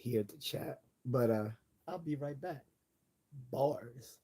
here to chat. But I'll be right back. Bars.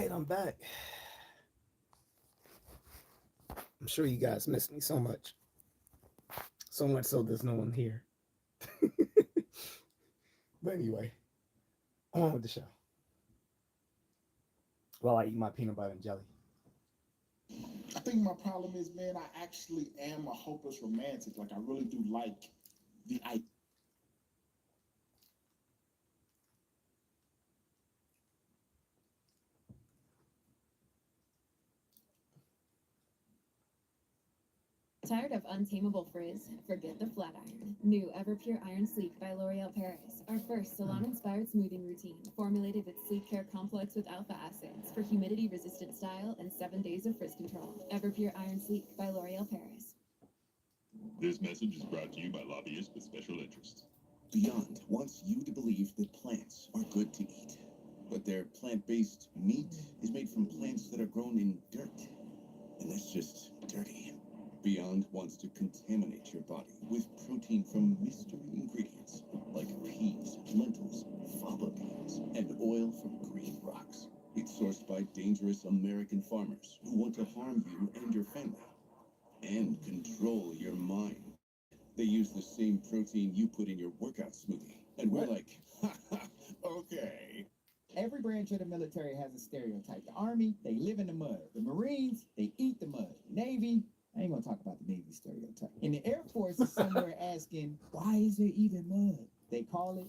right, I'm back. I'm sure you guys miss me so much. So much so there's no one here. But anyway, on with the show. While I eat my peanut butter and jelly. I think my problem is, man, I actually am a hopeless romantic. Like, I really do like the idea. Tired of untamable frizz? Forget the flat iron. New Everpure Iron Sleek by L'Oreal Paris. Our first salon-inspired smoothing routine, formulated with sleep care complex with alpha acids for humidity-resistant style and 7 days of frizz control. Everpure Iron Sleek by L'Oreal Paris. This message is brought to you by lobbyists with special interests. Beyond wants you to believe that plants are good to eat, but their plant-based meat is made from plants that are grown in dirt, and that's just dirty. Beyond wants to contaminate your body with protein from mystery ingredients like peas, lentils, fava beans, and oil from green rocks. It's sourced by dangerous American farmers who want to harm you and your family and control your mind. They use the same protein you put in your workout smoothie. And we're like, ha ha, okay. Every branch of the military has a stereotype. The Army, they live in the mud. The Marines, they eat the mud. Navy, I ain't gonna talk about the Navy stereotype. And the Air Force is somewhere asking, why is there even mud? They call it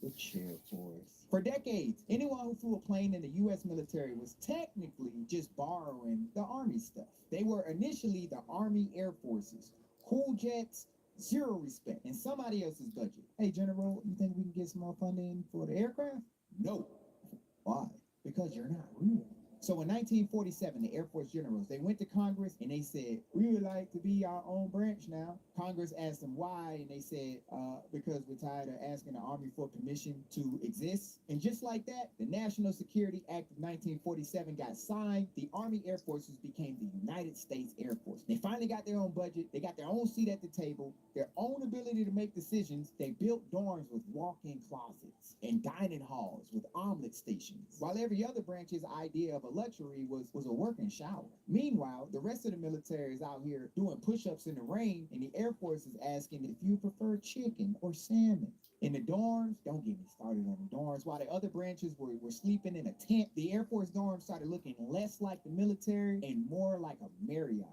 the chair force. For decades, anyone who flew a plane in the U.S. military was technically just borrowing the Army stuff. They were initially the Army Air Forces. Cool jets, zero respect, and somebody else's budget. Hey, General, you think we can get some more funding for the aircraft? No. Why? Because you're not real. So in 1947, the Air Force generals, they went to Congress and they said, we would like to be our own branch now. Congress asked them why, and they said, because we're tired of asking the Army for permission to exist. And just like that, the National Security Act of 1947 got signed. The Army Air Forces became the United States Air Force. They finally got their own budget. They got their own seat at the table, their own ability to make decisions. They built dorms with walk-in closets and dining halls with omelet stations, while every other branch's idea of a luxury was a working shower. Meanwhile, the rest of the military is out here doing push-ups in the rain, and the Air Force is asking if you prefer chicken or salmon. In the dorms, don't get me started on the dorms. While the other branches were sleeping in a tent, the Air Force dorms started looking less like the military and more like a Marriott.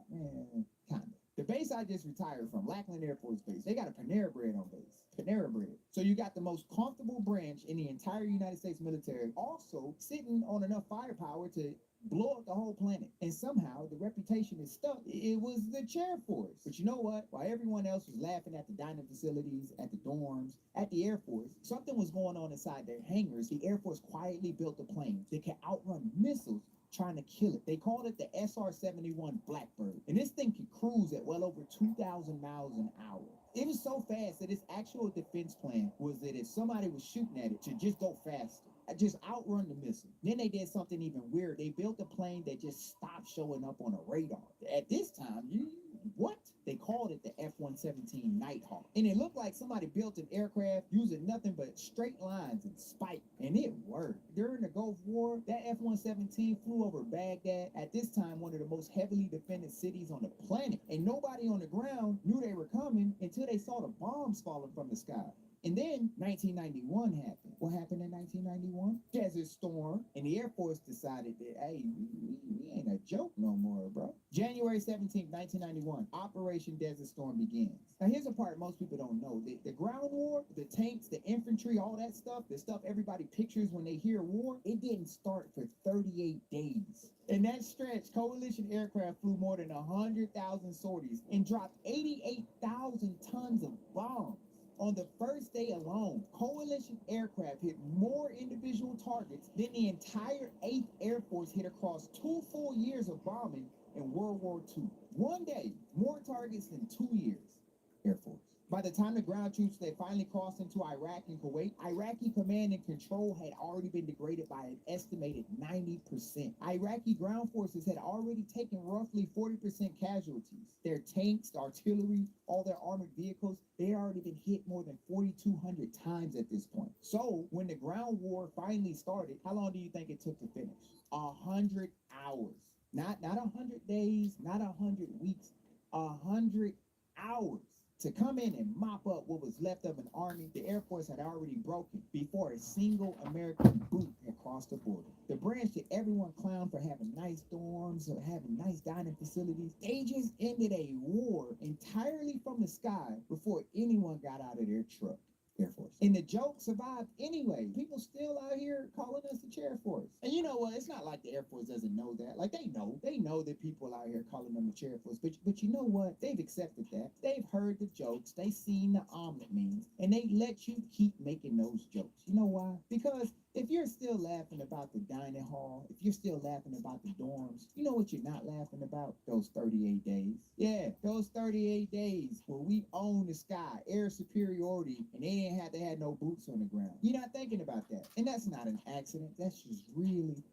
Kind of. The base I just retired from, Lackland Air Force Base, they got a Panera Bread on base. Panera Bread. So you got the most comfortable branch in the entire United States military, also sitting on enough firepower to blow up the whole planet. And somehow the reputation is stuck. It was the chair force. But you know what? While everyone else was laughing at the dining facilities, at the dorms, at the Air Force, something was going on inside their hangars. The Air Force quietly built a plane that could outrun missiles trying to kill it. They called it the SR-71 Blackbird. And this thing could cruise at well over 2,000 miles an hour. It was so fast that its actual defense plan was that if somebody was shooting at it, to just go faster. Just outrun the missile. Then they did something even weird. They built a plane that just stopped showing up on a radar. At this time, what? They called it the F-117 Nighthawk. And it looked like somebody built an aircraft using nothing but straight lines and spike. And it worked. During the Gulf War, that F-117 flew over Baghdad, at this time one of the most heavily defended cities on the planet. And nobody on the ground knew they were coming until they saw the bombs falling from the sky. And then 1991 happened. What happened in 1991? Desert Storm. And the Air Force decided that, hey, we ain't a joke no more, bro. January 17th, 1991, Operation Desert Storm begins. Now, here's a part most people don't know. The ground war, the tanks, the infantry, all that stuff, the stuff everybody pictures when they hear war, it didn't start for 38 days. In that stretch, coalition aircraft flew more than 100,000 sorties and dropped 88,000 tons of bombs. On the first day alone, coalition aircraft hit more individual targets than the entire 8th Air Force hit across 2 full years of bombing in World War II. One day, more targets than 2 years. Air Force. By the time the ground troops that finally crossed into Iraq and Kuwait, Iraqi command and control had already been degraded by an estimated 90%. Iraqi ground forces had already taken roughly 40% casualties. Their tanks, artillery, all their armored vehicles, they had already been hit more than 4,200 times at this point. So when the ground war finally started, how long do you think it took to finish? 100 hours. Not 100 days, not 100 weeks, 100 hours. To come in and mop up what was left of an army the Air Force had already broken before a single American boot had crossed the border. The branch that everyone clowned for having nice dorms or having nice dining facilities, they just ended a war entirely from the sky before anyone got out of their truck. Air Force. And the joke survived anyway. People still out here calling us the Chair Force. And you know what? It's not like the Air Force doesn't know that. Like they know that people out here calling them the Chair Force. But you know what? They've accepted that. They've heard the jokes. They've seen the omelet memes. And they let you keep making those jokes. You know why? Because if you're still laughing about the dining hall, if you're still laughing about the dorms, you know what you're not laughing about? Those 38 days. Yeah, those 38 days where we own the sky, air superiority, and they didn't have to have no boots on the ground. You're not thinking about that. And that's not an accident. That's just really,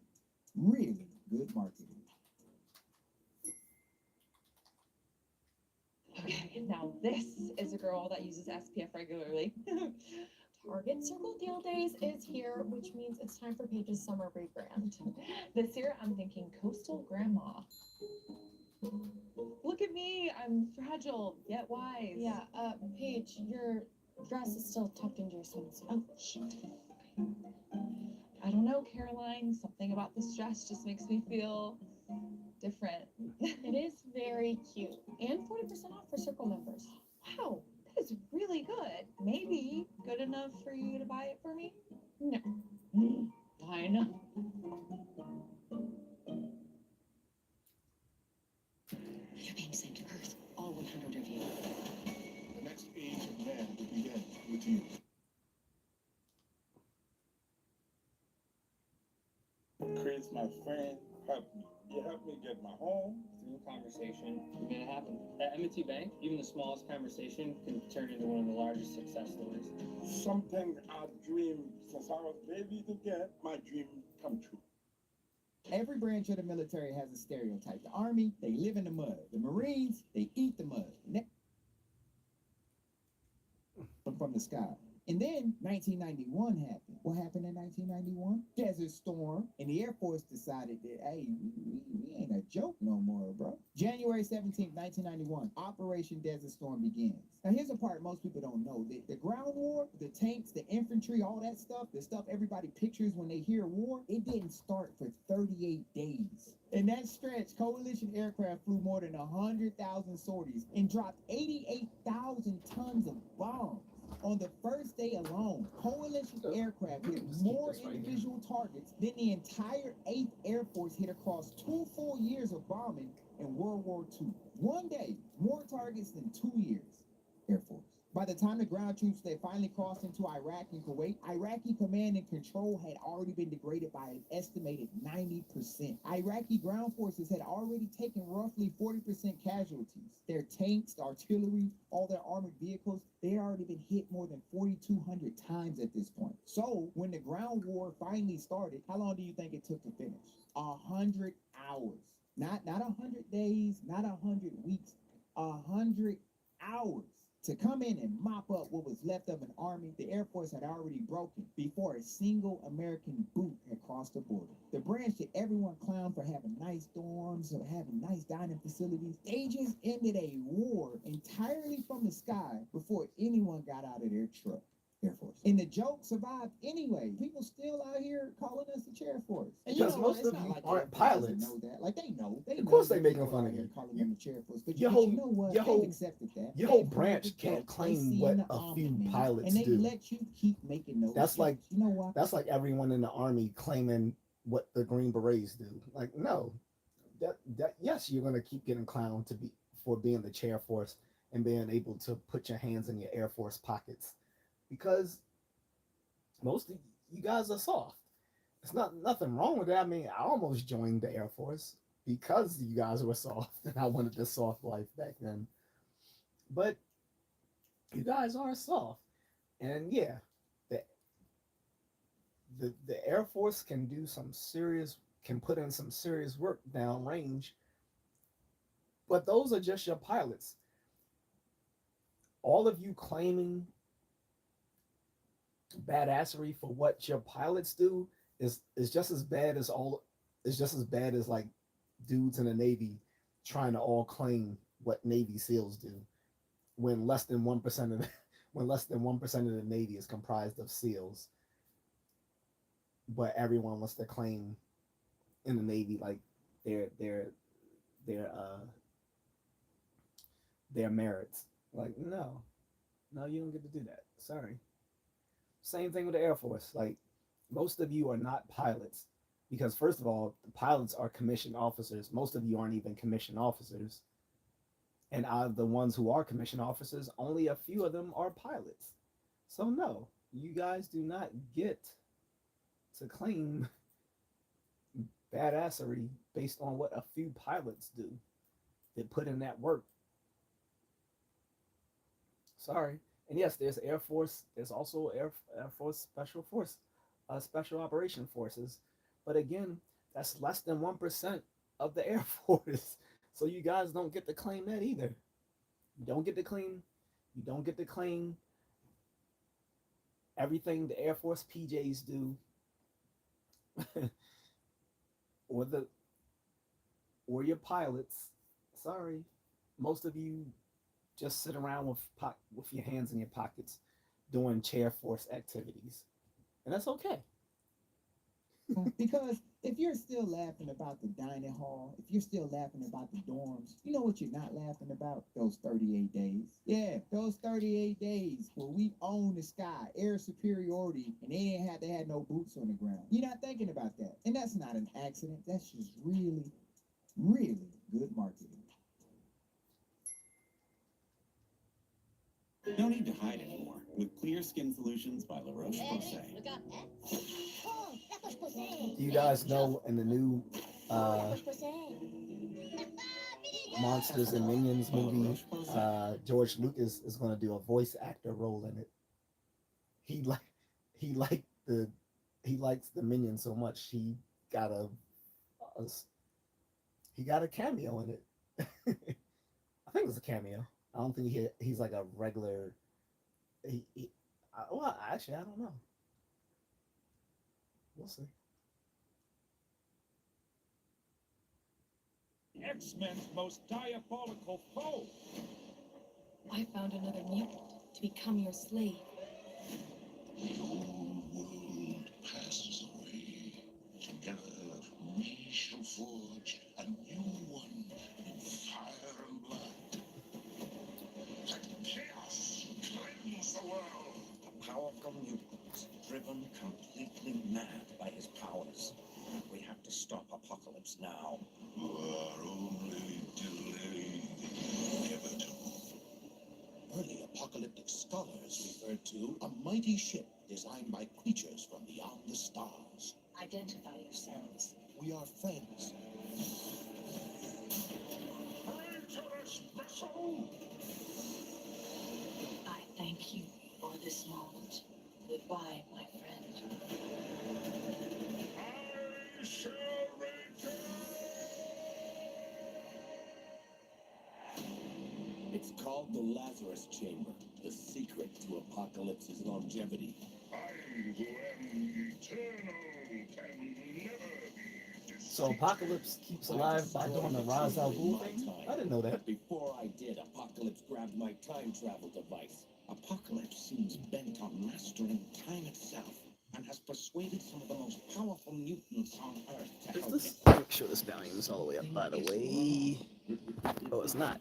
really good marketing. Okay, now this is a girl that uses SPF regularly. Target Circle Deal Days is here, which means it's time for Paige's summer rebrand. This year, I'm thinking Coastal Grandma. Look at me, I'm fragile yet wise. Yeah, Paige, your dress is still tucked into your swimsuit. Oh, shit. I don't know, Caroline. Something about this dress just makes me feel different. It is very cute. And 40% off for Circle members. Wow, that is really good. Maybe good enough for you to buy it for me? No. Fine. You're being sent to Earth, all 100 of you. The next age of man will begin with you. Chris, my friend, help me. You helped me get my home. Through conversation, we made it happen. At M&T Bank, even the smallest conversation can turn into one of the largest success stories. Something I dreamed since I was baby to get my dream come true. Every branch of the military has a stereotype. The Army, they live in the mud. The Marines, they eat the mud. From the sky. And then 1991 happened. What happened in 1991? Desert Storm. And the Air Force decided that, hey, we ain't a joke no more, bro. January 17th, 1991, Operation Desert Storm begins. Now, here's a part most people don't know. The ground war, the tanks, the infantry, all that stuff, the stuff everybody pictures when they hear war, it didn't start for 38 days. In that stretch, coalition aircraft flew more than 100,000 sorties and dropped 88,000 tons of bombs. On the first day alone, coalition aircraft hit more individual targets than the entire 8th Air Force hit across 2 full years of bombing in World War II. One day, more targets than 2 years. Air Force. By the time the ground troops that finally crossed into Iraq and Kuwait, Iraqi command and control had already been degraded by an estimated 90%. Iraqi ground forces had already taken roughly 40% casualties. Their tanks, artillery, all their armored vehicles, they had already been hit more than 4,200 times at this point. So when the ground war finally started, how long do you think it took to finish? 100 hours. Not 100 days, not 100 weeks, 100 hours. To come in and mop up what was left of an army the Air Force had already broken before a single American boot had crossed the border. The branch that everyone clowned for having nice dorms or having nice dining facilities, they just ended a war entirely from the sky before anyone got out of their truck. Air Force. And the joke survived anyway. People still out here calling us the Chair Force. And Because you know, most it's of not you like aren't the Air Force pilots. doesn't know that. Like they know. Of course that they making people fun out of here you. calling them the Chair Force. But Your you whole- know what? your They've whole- accepted that. Your whole They've heard branch the can't jokes. claim They've what seen the a few omelet memes, pilots and they do. let you keep making those That's jokes. like- you know what? That's like everyone in the Army claiming what the Green Berets do. Like, no. That yes, you're gonna keep getting clowned for being the Chair Force and being able to put your hands in your Air Force pockets. Because most of you guys are soft. It's nothing wrong with that. I mean, I almost joined the Air Force because you guys were soft and I wanted the soft life back then. But You guys are soft. And yeah, the the Air Force can do some serious can put in some serious work down range, but those are just your pilots. All of you claiming badassery for what your pilots do is just as bad as all is just as bad as like dudes in the Navy trying to all claim what Navy SEALs do when less than 1% of the, when less than 1% of the Navy is comprised of SEALs, but everyone wants to claim in the Navy like their their their uh their merits. Like no, no, you don't get to do that. Sorry. Same thing with the Air Force. Like most of you are not pilots because first of all, the pilots are commissioned officers. Most of you aren't even commissioned officers. And out of the ones who are commissioned officers, only a few of them are pilots. So no, you guys do not get to claim badassery based on what a few pilots do that put in that work. Sorry. And yes, there's Air Force. There's also Air Force Special Operation Forces. But again, that's less than 1% of the Air Force. So you guys don't get to claim that either. You don't get to claim. You don't get to claim everything the Air Force PJs do, or the or your pilots. Sorry, most of you just sit around with your hands in your pockets doing chair force activities, and that's okay. Because if you're still laughing about the dining hall, if you're still laughing about the dorms, you know what you're not laughing about? Those 38 days. Yeah, those 38 days where we own the sky, air superiority, and they ain't had to have no boots on the ground. You're not thinking about that. And that's not an accident. That's just really, really good marketing. No need to hide anymore with Clear Skin Solutions by La Roche-Posay. Do you guys know in the new Monsters and Minions movie, George Lucas is going to do a voice actor role in it. He like he liked the he likes the Minions so much got a, a he got a cameo in it. I think it was a cameo. I don't think he's like a regular. Well, actually, I don't know. We'll see. X-Men's most diabolical foe. I found another mutant to become your slave. The old world passes away. Together we shall forge a new one in fire and blood. Let chaos cleanse the world. A powerful mutant, driven completely mad by his powers. We have to stop Apocalypse now. You are only delaying the inevitable. Early apocalyptic scholars referred to a mighty ship designed by creatures from beyond the stars. Identify yourselves. We are friends. Traitorous vessel! I thank you for this moment. Goodbye, my friend. I shall return! It's called the Lazarus Chamber, the secret to Apocalypse's longevity. I who am eternal can never be So Apocalypse keeps alive by doing the Ra's al Ghul thing? I didn't know that. But before I did, Apocalypse grabbed my time travel device. Apocalypse seems bent on mastering time itself and has persuaded some of the most powerful mutants on Earth to help him. Make sure this volume is all the way up, by the way. Oh, it's not.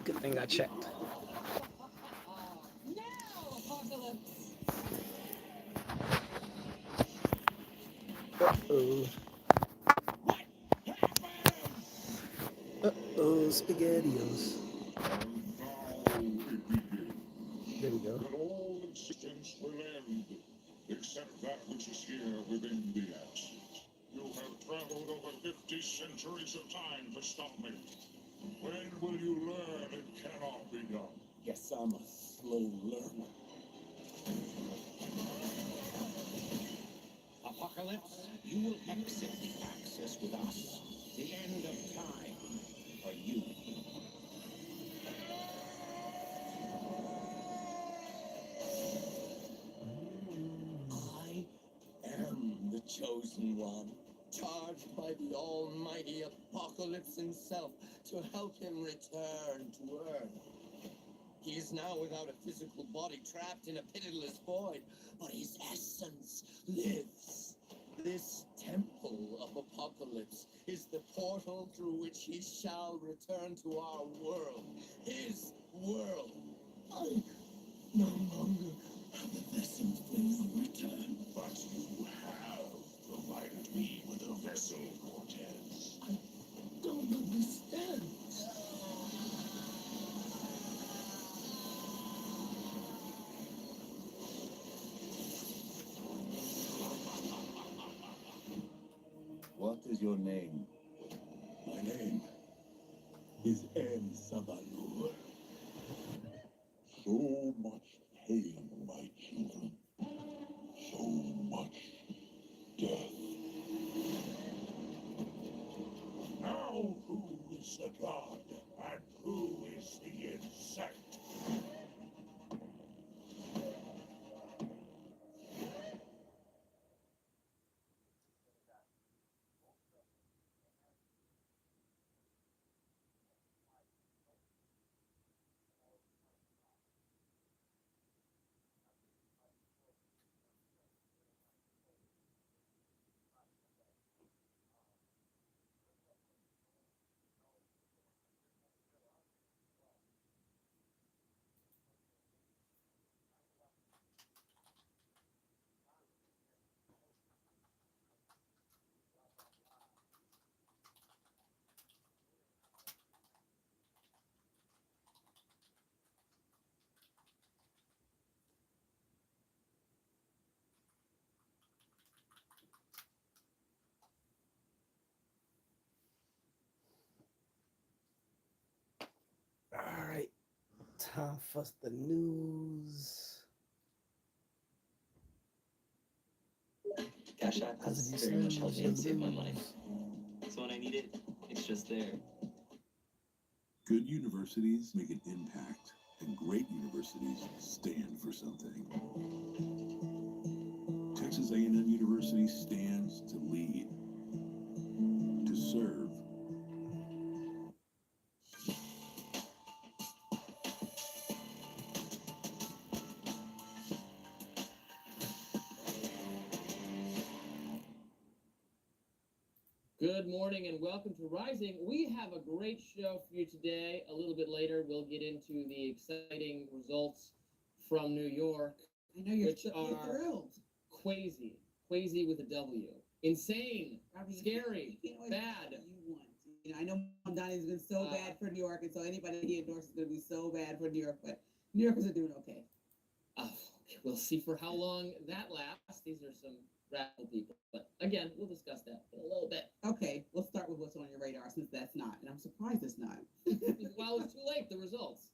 Good thing I checked. Now, Apocalypse! Uh-oh. Uh-oh, SpaghettiOs. There we go. That all existence will end, except that which is here within the axis. You have traveled over 50 centuries of time to stop me. When will you learn it cannot be done? Guess I'm a slow learner. Apocalypse, you will exit the Axis with us. The end of time for you. I am the chosen one, charged by the almighty Apocalypse himself to help him return to Earth. He is now without a physical body, trapped in a pitiless void, but his essence lives. This temple of Apocalypse is the portal through which he shall return to our world, his world. I no longer have the vessel for return. But you have provided me with a vessel, Cortez. I don't understand. What is your name? My name is M. Sabalur. So much pain, my children. So much death. Now who is the god and who is the insect? All right, time for the news. Cash App has very much helped me save my money. So when I need it, it's just there. Good universities make an impact, and great universities stand for something. Texas A&M University stands to lead, to serve. Good morning and welcome to Rising. We have a great show for you today. A little bit later, we'll get into the exciting results from New York. I know you're thrilled. Crazy with a W. Insane, scary, bad. You want. You know, I know Mom Donnie's been so bad for New York, and so anybody he endorses is going to be so bad for New York, but New Yorkers are doing okay. We'll see for how long that lasts. These are some radical people. But again, we'll discuss that in a little bit. Okay, we'll start with what's on your radar since that's not, and I'm surprised it's not. Well, it's too late, the results.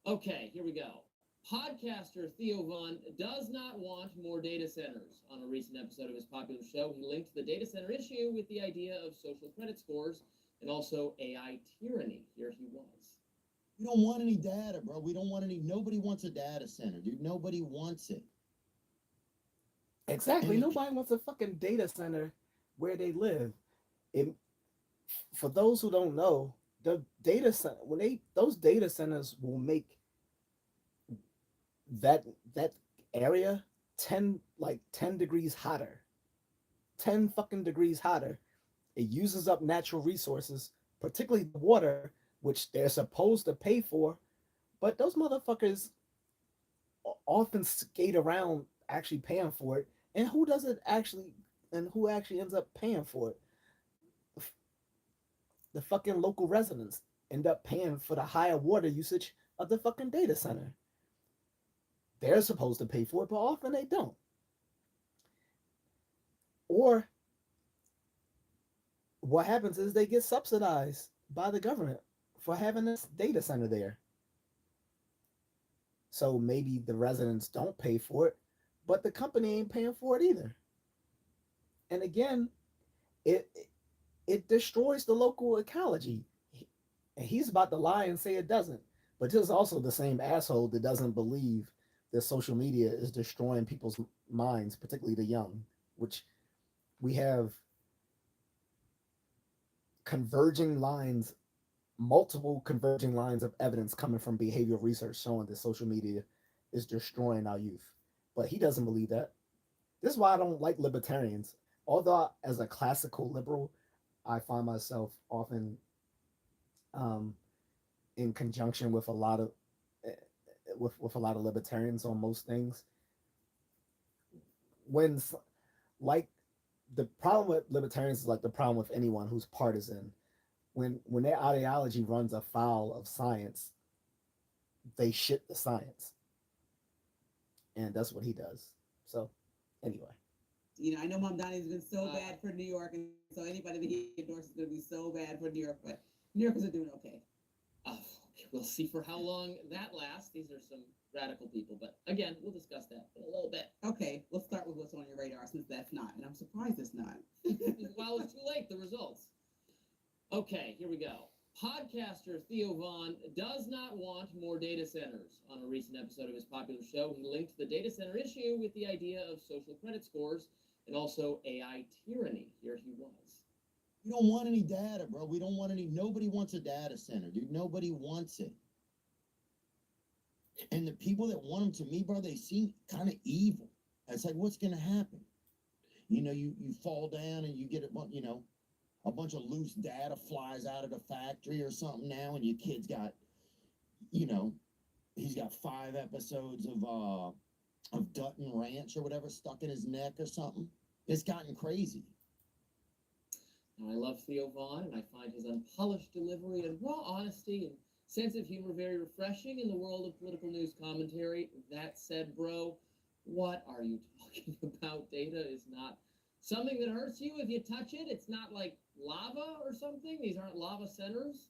Okay, here we go. Podcaster Theo Von does not want more data centers. On a recent episode of his popular show, he linked the data center issue with the idea of social credit scores and also AI tyranny. Here he was. We don't want any data, bro. We don't want any. Nobody wants a data center, dude. Nobody wants it. Exactly. Nobody wants a fucking data center where they live. For those who don't know, the data center those data centers will make that area 10 degrees hotter. 10 fucking degrees hotter. It uses up natural resources, particularly the water, which they're supposed to pay for, but those motherfuckers often skate around actually paying for it. And who actually ends up paying for it? The fucking local residents end up paying for the higher water usage of the fucking data center. They're supposed to pay for it, but often they don't. Or what happens is they get subsidized by the government for having this data center there. So maybe the residents don't pay for it, but the company ain't paying for it either. And again, it it destroys the local ecology. And he's about to lie and say it doesn't. But this is also the same asshole that doesn't believe that social media is destroying people's minds, particularly the young, which we have converging lines, multiple converging lines of evidence coming from behavioral research showing that social media is destroying our youth. But he doesn't believe that. This is why I don't like libertarians. Although, as a classical liberal, I find myself often um, in conjunction with a lot of with a lot of libertarians on most things. When like the problem with libertarians is like the problem with anyone who's partisan. When their ideology runs afoul of science, they shit the science, and that's what he does. So, anyway. I know Mom Donnie's been so bad for New York, and so anybody that he endorses is going to be so bad for New York, but New Yorkers are doing okay. Oh, we'll see for how long that lasts. These are some radical people, but again, we'll discuss that in a little bit. Okay, let's start with what's on your radar, since that's not, and I'm surprised it's not. Well, it's too late, the results. Okay, here we go. Podcaster Theo Vaughn does not want more data centers. On a recent episode of his popular show, he linked the data center issue with the idea of social credit scores and also AI tyranny. Here he was. We don't want any data, bro. We don't want any. Nobody wants a data center, dude. Nobody wants it. And the people that want them, to me, bro, they seem kind of evil. It's like, what's going to happen? You fall down and you get a bunch of loose data flies out of the factory or something now, and your kid's got, he's got 5 episodes of Dutton Ranch or whatever stuck in his neck or something. It's gotten crazy. Now, I love Theo Vaughn, and I find his unpolished delivery and raw honesty and sense of humor very refreshing in the world of political news commentary. That said, bro, what are you talking about? Data is not something that hurts you if you touch it. It's not like lava or something. These aren't lava centers.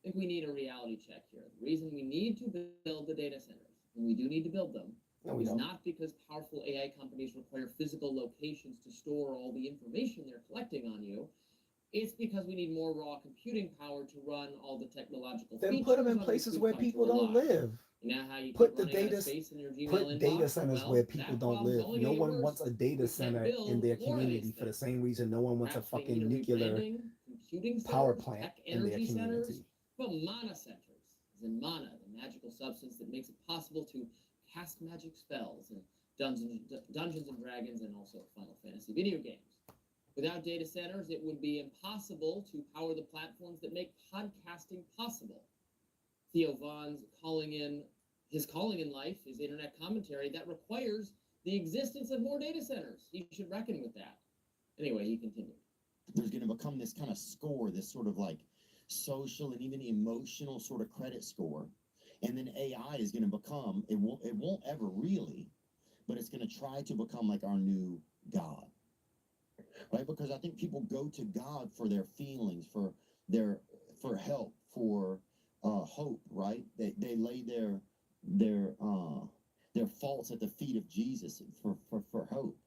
I think we need a reality check here. The reason we need to build the data centers, and we do need to build them, is not because powerful AI companies require physical locations to store all the information they're collecting on you. It's because we need more raw computing power to run all the technological Then features put them in on which places we've where come to people don't rely. live. You know how you Put keep the running out data of space in your Gmail put inbox? data centers Well, where people that don't problem's live. only No gonna get one worse. wants a data We center can't build in their more of community these for the things. same reason no one wants a Perhaps they fucking need a nuclear rebranding, computing power centers, plant tech in their energy centers, community. but mana centers, as in mana, the magical substance that makes it possible to cast magic spells in Dungeons and Dragons and also Final Fantasy video games. Without data centers, it would be impossible to power the platforms that make podcasting possible. Theo Vaughn's calling in life, his internet commentary, that requires the existence of more data centers. He should reckon with that. Anyway, he continued. There's going to become this kind of score, this sort of like social and even emotional sort of credit score. And then AI is going to become, it won't ever really, but it's going to try to become like our new God. Right? Because I think people go to God for their feelings, for help, for hope, right? They lay their faults at the feet of Jesus for hope.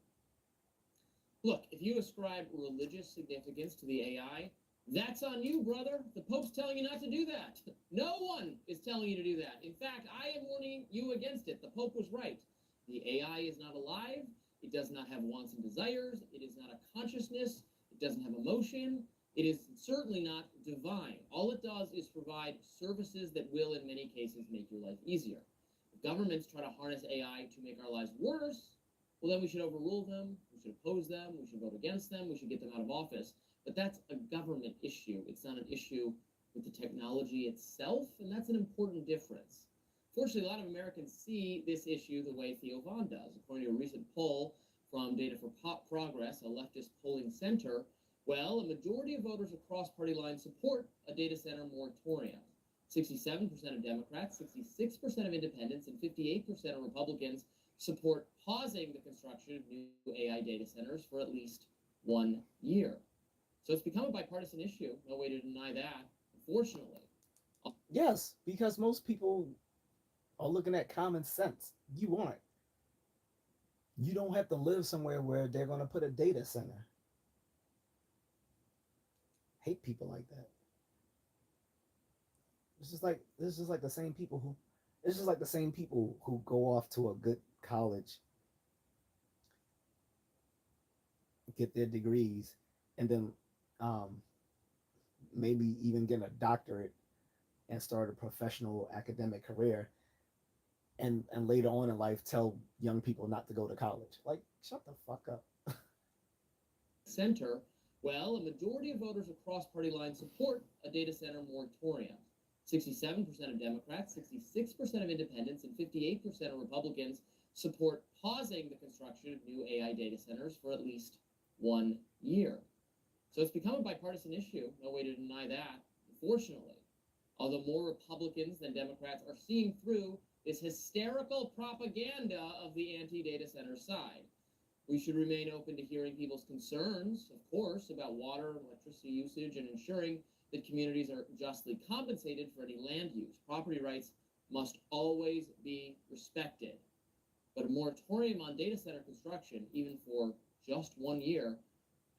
Look, if you ascribe religious significance to the AI, that's on you, brother. The Pope's telling you not to do that. No one is telling you to do that. In fact, I am warning you against it. The Pope was right. The AI is not alive. It does not have wants and desires. It is not a consciousness. It doesn't have emotion. It is certainly not divine. All it does is provide services that will, in many cases, make your life easier. If governments try to harness AI to make our lives worse, well, then we should overrule them. We should oppose them. We should vote against them. We should get them out of office. But that's a government issue. It's not an issue with the technology itself, and that's an important difference. Fortunately, a lot of Americans see this issue the way Theo Vaughn does. According to a recent poll from Data for Progress, a leftist polling center, well, a majority of voters across party lines support a data center moratorium. 67% of Democrats, 66% of independents, and 58% of Republicans support pausing the construction of new AI data centers for at least 1 year. So it's become a bipartisan issue. No way to deny that, unfortunately. Yes, because most people or looking at common sense. You aren't. You don't have to live somewhere where they're going to put a data center. Hate people like that. It's just like the same people who it's just like the same people who go off to a good college, get their degrees, and then um, maybe even get a doctorate and start a professional academic career, and later on in life tell young people not to go to college. Like, shut the fuck up. Center, well, a majority of voters across party lines support a data center moratorium. 67% of Democrats, 66% of independents, and 58% of Republicans support pausing the construction of new AI data centers for at least 1 year. So it's become a bipartisan issue. No way to deny that, unfortunately. Although more Republicans than Democrats are seeing through this hysterical propaganda of the anti-data center side. We should remain open to hearing people's concerns, of course, about water and electricity usage and ensuring that communities are justly compensated for any land use. Property rights must always be respected. But a moratorium on data center construction, even for just 1 year,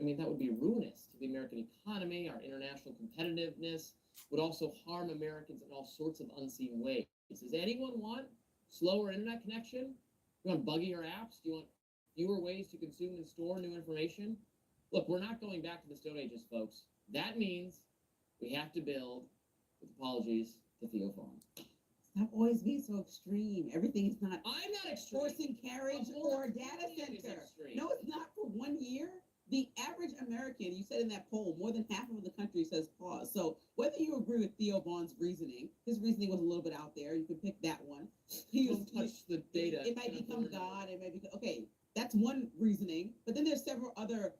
I mean, that would be ruinous to the American economy, our international competitiveness, would also harm Americans in all sorts of unseen ways. Does anyone want slower internet connection? You want buggier apps? Do you want fewer ways to consume and store new information? Look, we're not going back to the Stone Ages, folks. That means we have to build, with apologies to Theo Vaughn. Stop always being so extreme. Everything is not. I'm not extreme. Forcing carriage or a data center. No, it's not for 1 year. The average American, you said in that poll, more than half of the country says pause. So whether you agree with Theo Vaughn's reasoning, his reasoning was a little bit out there. You can pick that one. Don't touch the data. It might become God. It might be okay. That's one reasoning. But then there's several other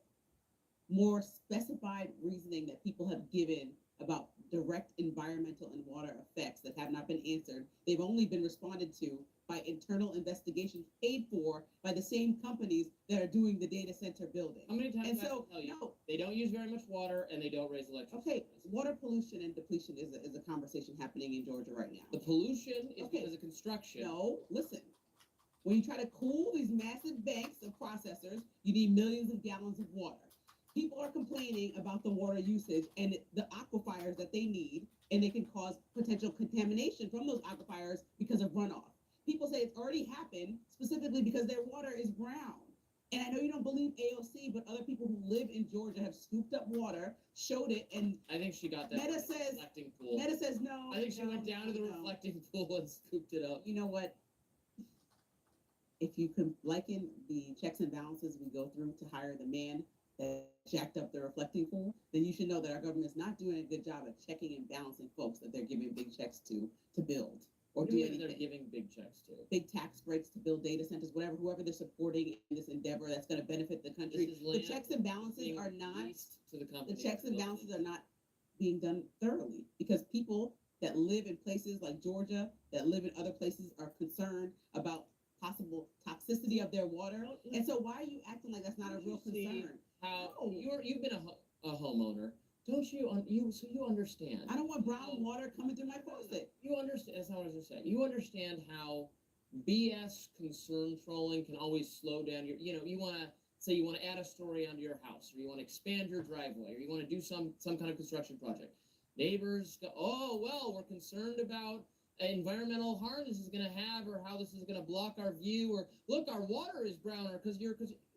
more specified reasoning that people have given about direct environmental and water effects that have not been answered. They've only been responded to by internal investigations paid for by the same companies that are doing the data center building. How many times And do I have so, to tell you? no. They don't use very much water and they don't raise electricity. Okay, water pollution and depletion is a conversation happening in Georgia right now. The pollution is because of construction. No, listen. When you try to cool these massive banks of processors, you need millions of gallons of water. People are complaining about the water usage and the aquifers that they need, and they can cause potential contamination from those aquifers because of runoff. People say it's already happened specifically because their water is brown. And I know you don't believe AOC, but other people who live in Georgia have scooped up water, showed it, and I think she got that Meta from the says reflecting pool. Meta says no. I think she went down to the reflecting pool and scooped it up. You know what? If you can liken the checks and balances we go through to hire the man that jacked up the reflecting pool, then you should know that our government is not doing a good job at checking and balancing folks that they're giving big checks to build or What do do you mean anything. they're giving big checks to? Big tax breaks to build data centers, whoever they're supporting in this endeavor that's going to benefit the country. This is The land checks and balances being are not leased to the company. the checks and balances are not being done thoroughly because people that live in places like Georgia, that live in other places, are concerned about possible toxicity of their water. And so why are you acting like that's not a real concern? How No. you've been a homeowner, don't you? So you understand. I don't want brown water coming through my faucet. You understand. That's not what I was just saying. You understand how BS concern trolling can always slow down your. You want to say you want to add a story onto your house, or you want to expand your driveway, or you want to do some kind of construction project. Neighbors go, oh well, we're concerned about environmental harm this is going to have, or how this is going to block our view, or look, our water is browner because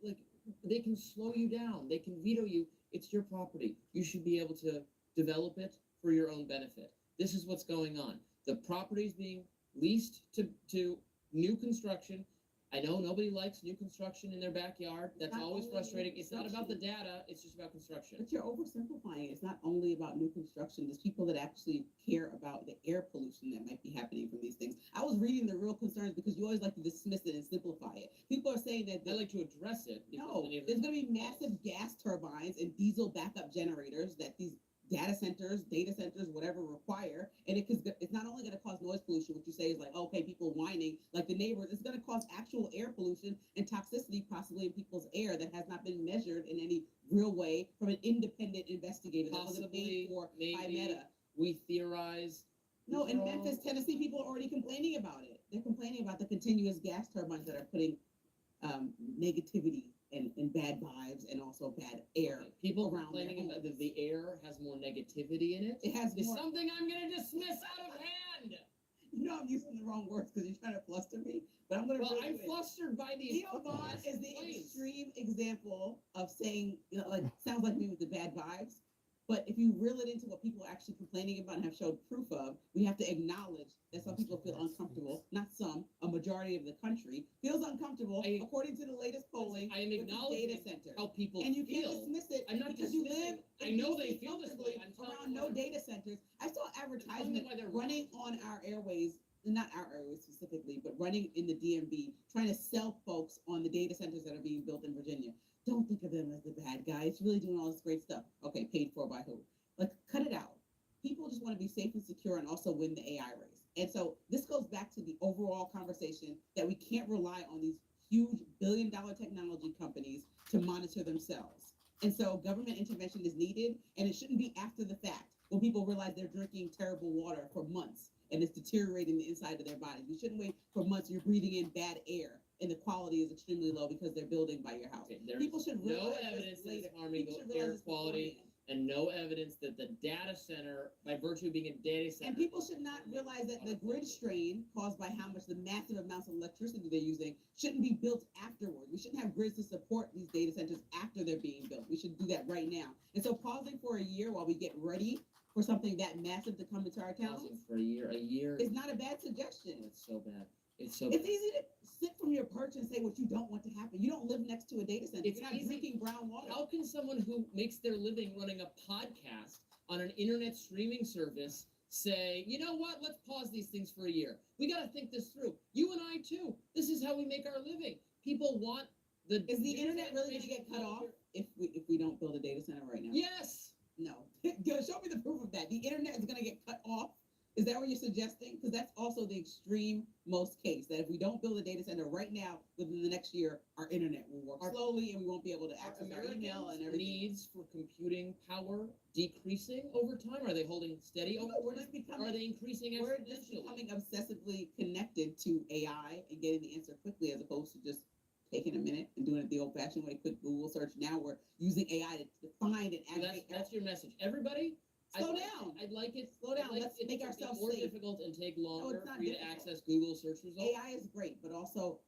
like they can slow you down. They can veto you. It's your property. You should be able to develop it for your own benefit. This is what's going on. The property is being leased to new construction. I know nobody likes new construction in their backyard. That's Not always only frustrating. It's not about the construction. data. It's just about construction. But you're oversimplifying it. It's not only about new construction. There's people that actually care about the air pollution that might be happening from these things. I was reading the real concerns because you always like to dismiss it and simplify it. People are saying that I like to address it. no, there's going to be massive gas turbines and diesel backup generators that these data centers, whatever require. And it's not only going to cause noise pollution, which you say is like, okay, people whining like the neighbors. It's going to cause actual air pollution and toxicity possibly in people's air that has not been measured in any real way from an independent investigator that wasn't paid Possibly, for by maybe, Meta. we theorize No, in Memphis, Tennessee, people are already complaining about it. They're complaining about the continuous gas turbines that are putting negativity and bad vibes and also bad air. People around complaining their about homes. the air has more negativity in it. It has It's more. something I'm going to dismiss out of hand. You know I'm using the wrong words because you're trying to fluster me, but I'm going to. Well, I'm flustered by these. Theo Vaughn is the extreme example of saying, like, sounds like me with the bad vibes. But if you reel it into what people are actually complaining about and have showed proof of, we have to acknowledge that some people feel uncomfortable. Not some, a majority of the country feels uncomfortable, according to the latest polling. I am with the acknowledging data center. how people and you feel. can't dismiss it. I'm not because you dismissing live. it. I in know DC they feel this way. comfortably I'm telling around you no why. data centers. I saw advertisements why they're running on our airways. Not our airways specifically, but running in the DMV, trying to sell folks on the data centers that are being built in Virginia. Don't think of them as the bad guy. It's really doing all this great stuff. Okay, paid for by who? Like, cut it out. People just want to be safe and secure and also win the AI race. And so this goes back to the overall conversation that we can't rely on these huge billion-dollar technology companies to monitor themselves. And so government intervention is needed, and it shouldn't be after the fact when people realize they're drinking terrible water for months and it's deteriorating the inside of their bodies. You shouldn't wait for months. You're breathing in bad air and the quality is extremely low because they're building by your house. People should realize no evidence this that later. it's harming People should the realize air this quality, beforehand. and no evidence that the data center, by virtue of being a data center, And people should not realize that the grid strain caused by how much the massive amounts of electricity they're using shouldn't be built afterward. We shouldn't have grids to support these data centers after they're being built. We should do that right now. And so pausing for a year while we get ready for something that massive to come into our town pausing for a year is not a bad suggestion. It's so bad. It's so It's bad. easy to sit from your perch and say what you don't want to happen. You don't live next to a data center. It's You're not easy. drinking brown water. How can someone who makes their living running a podcast on an internet streaming service say, you know what, let's pause these things for a year? We got to think this through. You and I too. This is how we make our living. People want the. Is the internet really going to get cut off if we don't build a data center right now? Yes. No. Show me the proof of that. The internet is going to get cut off. Is that what you're suggesting? Because that's also the extreme most case, that if we don't build a data center right now, within the next year, our internet will work slowly and we won't be able to access our email and everything. Needs for computing power decreasing over time? Are they holding steady over time? Are they increasing We're just exponentially? becoming obsessively connected to AI and getting the answer quickly as opposed to just taking a minute and doing it the old-fashioned way, quick Google search. Now we're using AI to find and So aggregate. that's your message. Everybody, Slow down. I'd like it. Slow down. I'd like Let's it make to be ourselves more safe. difficult and take longer it's not for you to difficult. access Google search results. AI is great, but also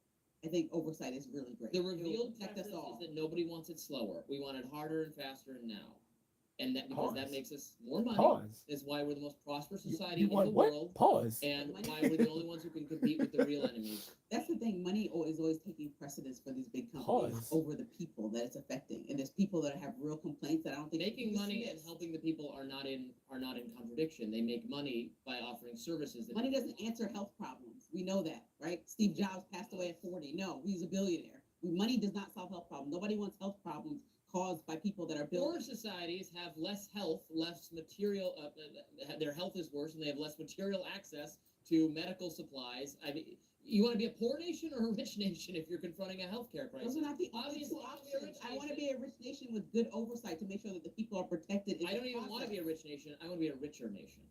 I think oversight is really great. The It will revealed protect us preference all. is that nobody wants it slower. We want it harder and faster and now. And that because that Pause. makes us more money. Pause. Is why we're the most prosperous society You in want the what? world. Pause. And why we're the only ones who can compete with the real enemies. That's the thing. Money is always taking precedence for these big companies Pause. over the people that it's affecting. And there's people that have real complaints that I don't think Making you money and dismiss. helping the people are not in contradiction. They make money by offering services. That Money doesn't answer health problems. We know that, right? Steve Jobs passed away at 40. No, he's a billionaire. Money does not solve health problems. Nobody wants health problems caused by people that are Poor building. societies have less health, less material. Their health is worse, and they have less material access to medical supplies. I mean, you want to be a poor nation or a rich nation if you're confronting a healthcare crisis? Those are not the only Obviously, two I wanna be a options. rich I want to nation. be a rich nation with good oversight to make sure that the people are protected. I don't even want to be a rich nation. I want to be a richer nation.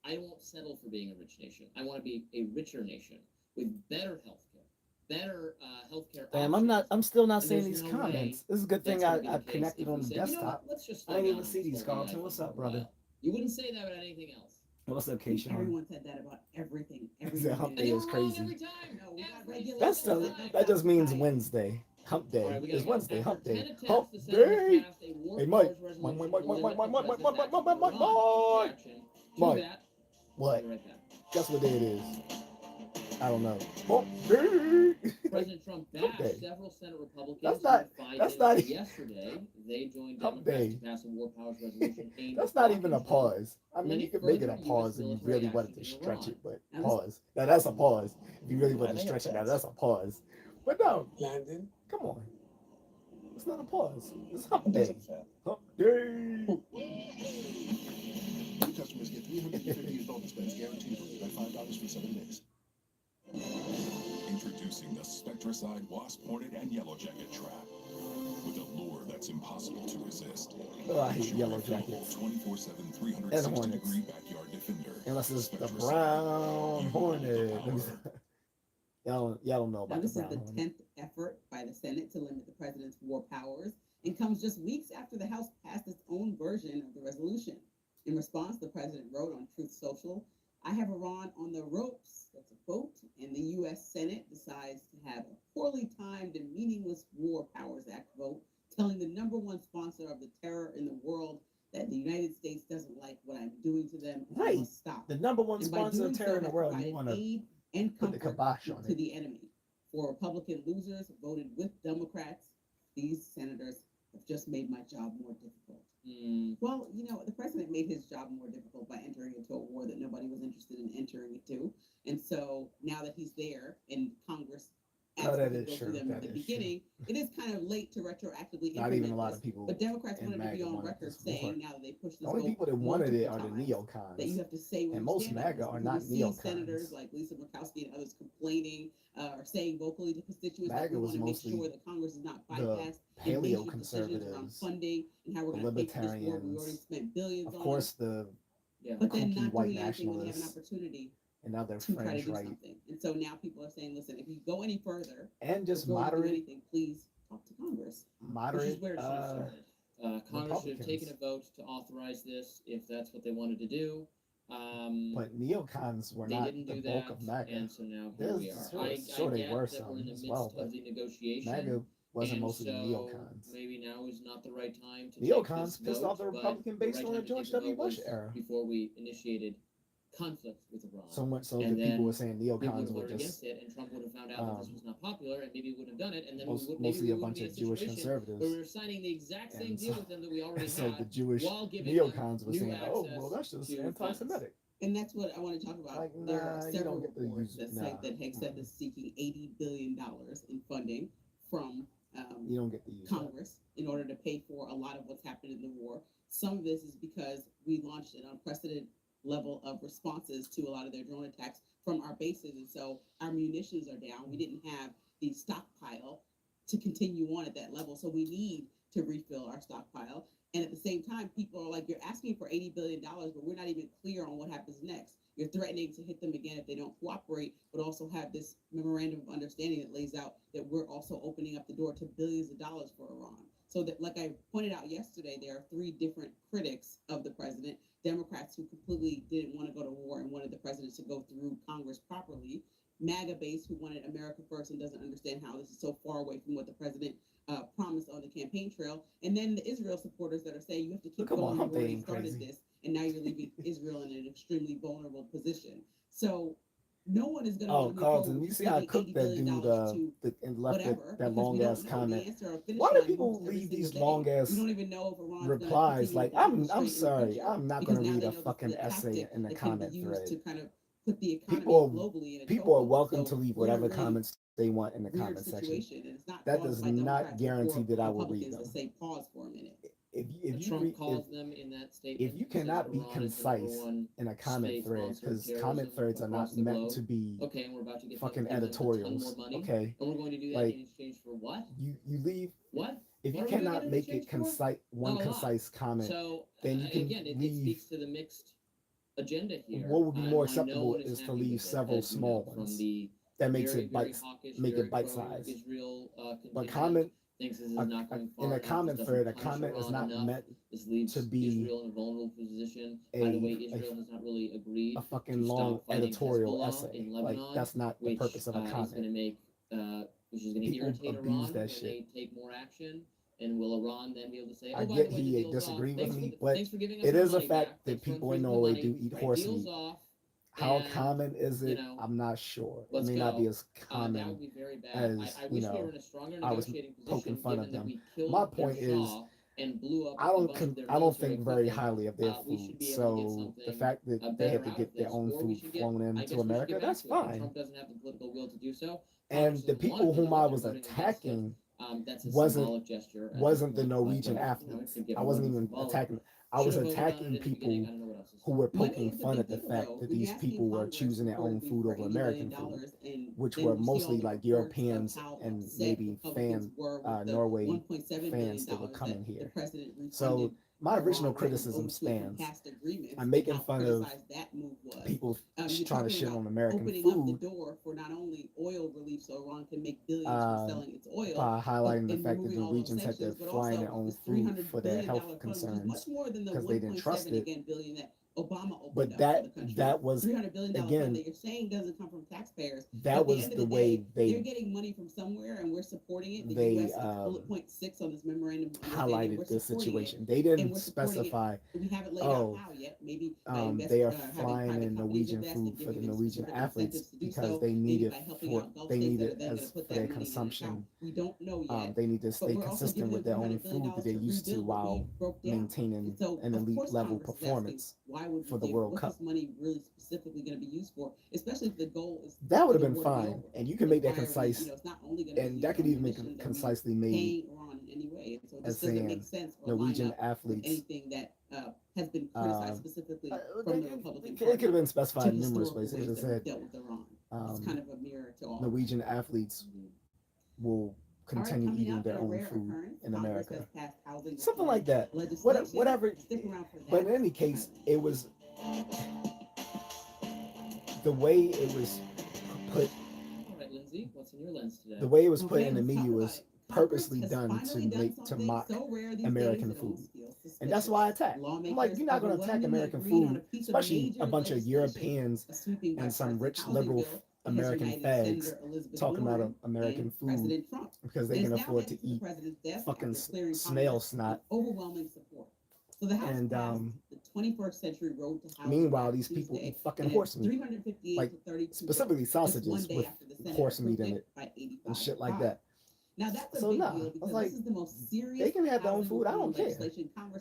I won't settle for being a rich nation. I want to be a richer nation with better healthcare, better healthcare. Damn, options. I'm still not And seeing there's these no way comments. This is a good that's thing gonna I be the case connected if on we the say, you know desktop. what, let's just I slow didn't down even on see this these, whole AI Carlton. What's thing up, for a brother? while. You wouldn't say that about anything else. What's up, Keisha? Everyone said that about everything. That hump And day they is were wrong crazy. every time. No, we got Every regulations. That just means Wednesday. Hump day. All right, we It's gotta go. Wednesday. After Hump 10 day. attempts, Hump the Senate has day. passed a war Hey, Mike. powers Mike, resolution Mike, to Mike, limit Mike, the Mike, Mike, president's Mike, Mike, Mike, Mike, access Mike, to Mike. action. To Mike. that, What? I'll be right back. Guess what day it is? I don't know. Hump day. President Trump Hump day. bashed several Senate Republicans That's who not- defied that's him not- yesterday. They joined Hump Democrats day. to pass a war powers resolution aimed That's at not even a blocking Trump. pause. I mean, Many you could make it a further pause US if you military really wanted to action in stretch Iran. it, but Now, pause. Now that's a pause. If you really wanted to I think stretch it, now that's that's a pause. But no, Landon. come on. It's not a pause. It's hump It day. doesn't fit. Hump day. New customers get 350 used old expense guaranteed when you buy $5 for 7 days. Introducing the Spectracide Wasp, Hornet, and Yellow Jacket trap. With a lure that's it's impossible to resist. Oh, I hate yellow jackets. 24/7, And 360 hornets. degree backyard defender. Unless it's the Spectra brown hornet. power. Y'all don't know Now, about the this is brown the hornet. 10th effort by the Senate to limit the president's war powers and comes just weeks after the House passed its own version of the resolution. In response, the president wrote on Truth Social, "I have Iran on the ropes." That's a quote. And the U.S. Senate decides to have a poorly timed and meaningless War Powers Act vote, telling the number one sponsor of the terror in the world that the United States doesn't like what I'm doing to them and Right. must stop. The number one And by sponsor of doing terror so, in the has world. You provided want to aid and put the comfort kibosh on to it. the enemy. For Republican losers voted with Democrats, these senators have just made my job more difficult. Well, you know, the president made his job more difficult by entering into a war that nobody was interested in entering into. And so now that he's there and Congress asked that him to is go true. through them That at the is beginning, it is kind of late to retroactively Not implement even a lot this. of people But Democrats in wanted to be MAGA on wanted record this war. saying, now that they pushed The this only vote people that wanted it multiple are the times, neocons. that you have to say where And you most stand on MAGA this, are because not we see neocons. senators like Lisa Murkowski and others complaining or saying vocally to constituents that MAGA we was want to make mostly sure that Congress is not the bypassed in major decisions around paleo-conservatives, funding and how we're the going to pay for this war. We already libertarians, spent billions of on course the but then kooky not white doing anything when you have an nationalists, opportunity and other to try to fringe do right, something. And so now people are saying, listen, if you go any further and just before you do moderate, anything, please talk to Congress. Which is moderate where it should have started. Congress should have taken Republicans. a vote to authorize this if that's what they wanted to do. But neocons were They not didn't the do bulk that, of MAGA. and so now here we are. I They get were that some we're in the as midst well, but of the negotiation. MAGA wasn't and mostly the so neocons. maybe now is not the right time to Neocons take this pissed vote, off the but Republican base right during the time to George take a W. vote Bush was era. before we initiated conflict with Iran. So much so And that people then were saying we would neocons have were voted just against it, and Trump would have found out that this was not popular, and maybe wouldn't have done it, and then maybe mostly we a wouldn't bunch be in of Jewish situation where conservatives. we were signing the exact same And deal so- with them that we already So had, the Jewish while giving neocons them were new saying, "Oh, access well, that's just to funds. anti-Semitic." And that's what I want to talk about. Like, There nah, are you several don't get to reports use- that cite nah. that Hegseth is seeking $80 billion in funding from You don't get to use that. Congress in order to pay for a lot of what's happened in the war. Some of this is because we launched an unprecedented level of responses to a lot of their drone attacks from our bases. And so our munitions are down. We didn't have the stockpile to continue on at that level. So we need to refill our stockpile. And at the same time, people are like, you're asking for $80 billion, but we're not even clear on what happens next. You're threatening to hit them again if they don't cooperate, but also have this memorandum of understanding that lays out that we're also opening up the door to billions of dollars for Iran. So that, like I pointed out yesterday, there are three different critics of the president. Democrats who completely didn't want to go to war and wanted the president to go through Congress properly. MAGA base who wanted America first and doesn't understand how this is so far away from what the president promised on the campaign trail. And then the Israel supporters that are saying you have to keep Come on, going. Hump You already ain't started crazy. this, and now you're leaving Israel in an extremely vulnerable position. So no one is going to Oh, Carlton, you see how I cooked that dude and left that long ass comment. Why do people leave these long ass replies? Like, I'm sorry, I'm not gonna read a fucking essay in the comment thread. People are welcome to leave whatever comments they want in the comment section. That does not guarantee that I will read them. Say pause for a minute. If Trump calls them in that statement. if you cannot be concise in a comment thread, because comment threads are not meant to be okay, and we're about to get fucking them to give them a ton editorials. more money, Okay, and we're going to do that like, in exchange for what? you leave What? if you What are we cannot gonna make exchange it for? concise one Not a lot. concise comment, So then you can again, it leave. speaks to the mixed agenda here. What would be more Why no acceptable one is to happy leave with it, several as you small know, ones. From the That makes very, it very bite, hawkish, make very it bite size. pro-Israel But comment thinks this is not going far in a enough, comment this thread, a doesn't punish comment is Iran not enough, meant this leaves to be Israel in a vulnerable position. By the way, Israel has not really agreed a fucking to long stop fighting editorial Hezbollah essay. in Like, Lebanon, that's not the which purpose of a is comment. going to make, which is going to People irritate abuse Iran that when shit. they take more action. And will Iran then be able to say, "Oh, I by get the way, the he deal's disagree off. with Thanks me, for, but thanks for giving us it our is a money fact back. that Thanks for people in unfreezing the Norway money. do eat Right, horse deal's meat. off. How And, common is it? you know, I'm not sure. It let's may not be go. as That common would be very bad. as I you wish we were know. in a stronger I was negotiating poking position, fun given of that them. we killed My their point is, Shah and blew up I a don't bunch of their I don't military think very equipment. highly of their We food. should be able to get So the something fact that they better had to out get of their this, own or we food should get, flown I into guess we should America, get back that's to it. If fine. Trump doesn't have the political will to do so. And Congress the doesn't want people to do whom it, I they're was voting against it. attacking That's a wasn't symbolic gesture. wasn't the Norwegian athletes. I wasn't even attacking. I was attacking people who were poking fun at the fact that these people were choosing their own food over American food, which were mostly like Europeans and maybe Norway fans that were coming here. So my original criticism spans. I'm making fun of people trying to shit on American food by highlighting the fact that the Norwegians had to fly in their own food for their health concerns because they didn't trust it. But that was again, that you're saying doesn't come from taxpayers. That was the way they're getting money from somewhere and we're supporting it. The US is bullet point 6 on this memorandum highlighted the situation. They didn't specify. We haven't laid out how yet. Maybe they are flying in Norwegian food for the Norwegian athletes because they need it as for their consumption. We don't know yet. They need to stay consistent with their own food that they're used to while maintaining an elite level performance for the World Cup. What's this money really specifically going to be used for? Especially if the goal is that would have been fine, and you can make that concise, and that could even make it concisely made as saying Norwegian athletes. Anything that has been criticized specifically from the Republican It could have been specified in numerous ways. It could have said it's kind of a mirror to all. Norwegian athletes will continue eating their own food in America. Something like that. Whatever. But in any case, it was the way it was put. All right, Lindsay, what's in your lens today? The way it was put in the media was purposely done to mock American food. And that's why I attacked. I'm like, you're not going to attack American food, especially a bunch of Europeans and some rich liberal American fags talking about American food because they can afford to eat fucking snail snot. Overwhelming support. So the House and the 21st Century Road to Housing. Meanwhile, these people eat fucking horse meat, like specifically sausages with horse meat in it and shit like that. Now that's a big deal because like, this is the most serious. They can have their own food. I don't care.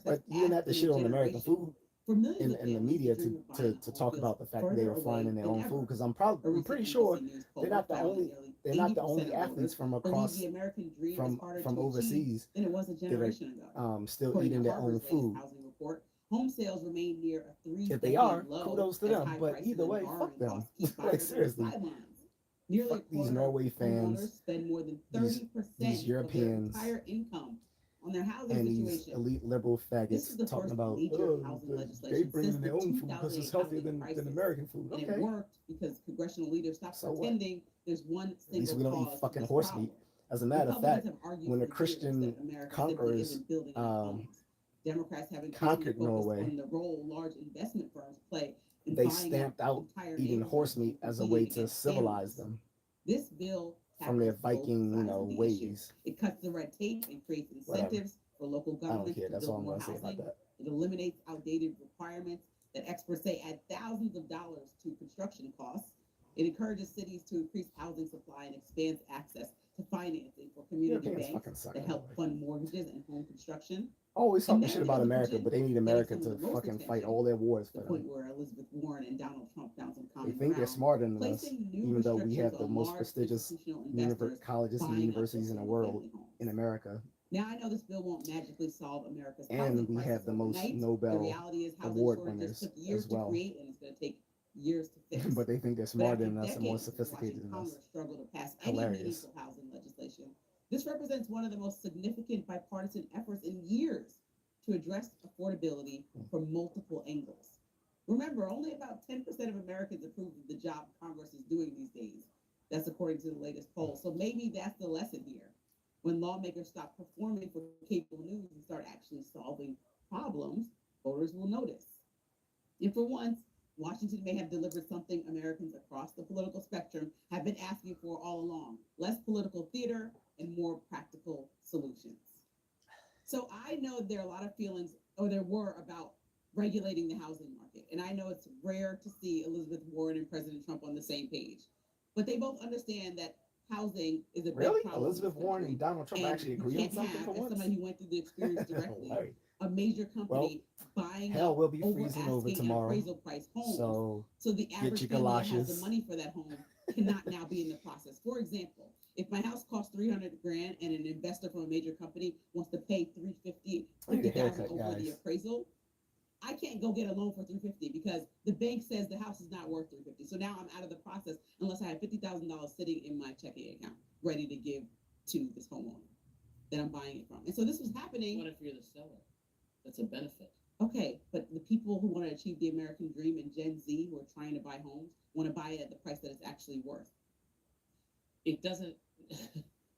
But you didn't have to shit on American food in the media to talk about the fact that they were flying in their own food. Because I'm pretty sure they're not the only athletes from across from overseas that are still eating their own food. Home sales remain near a 3. If they are, kudos to them. But either way, fuck them. Like seriously. Fuck these Norway fans, spend more than 30% these Europeans, of their entire income on their housing and situation. these elite liberal faggots talking about they bring in their own food because it's healthier than American food. And okay, it worked because congressional leaders stopped pretending there's one single At least we don't eat fucking horse meat. As a matter of fact, when the Christian conquerors Democrats have conquered Norway, on the role large investment firms play. They stamped out eating horse meat as a way to civilize them. This bill from their Viking, ways. It cuts the red tape and creates incentives for local governments. I don't care. That's all I'm going to say about that. It eliminates outdated requirements that experts say add thousands of dollars to construction costs. It encourages cities to increase housing supply and expands access to financing for community banks that help fund mortgages and home construction. Always talking shit about America, but they need America to fucking fight all their wars for them. The point where Elizabeth Warren and Donald Trump found some common They think they're smarter than us, Placing even though we have the most prestigious colleges and universities in the world in America. Now I know this bill won't magically solve America's And we have the most Nobel Award winners as well. And it's going to take years to fix. But they think they're smarter than us and more sophisticated than us. Struggle to pass Hilarious. any housing legislation. This represents one of the most significant bipartisan efforts in years to address affordability from multiple angles. Remember, only about 10% of Americans approve of the job Congress is doing these days. That's according to the latest poll. So maybe that's the lesson here. When lawmakers stop performing for cable news and start actually solving problems, voters will notice. And for once, Washington may have delivered something Americans across the political spectrum have been asking for all along: less political theater and more practical solutions. So I know there are a lot of feelings, or there were, about regulating the housing market. And I know it's rare to see Elizabeth Warren and President Trump on the same page. But they both understand that housing is a big problem. Elizabeth Warren and Donald Trump actually agree on something for once? Somebody who went through the experience directly. A major company buying hell will be freezing over tomorrow. Appraisal price homes. So the average family that has the money for that home cannot now be in the process. For example, If my house costs 300 grand and an investor from a major company wants to pay 350, I need a 50,000 haircut, over the guys. appraisal, I can't go get a loan for 350 because the bank says the house is not worth 350. So now I'm out of the process unless I have $50,000 sitting in my checking account ready to give to this homeowner that I'm buying it from. And so this was happening. What if you're the seller? That's a benefit. Okay, but the people who want to achieve the American dream and Gen Z who are trying to buy homes want to buy it at the price that it's actually worth. It doesn't,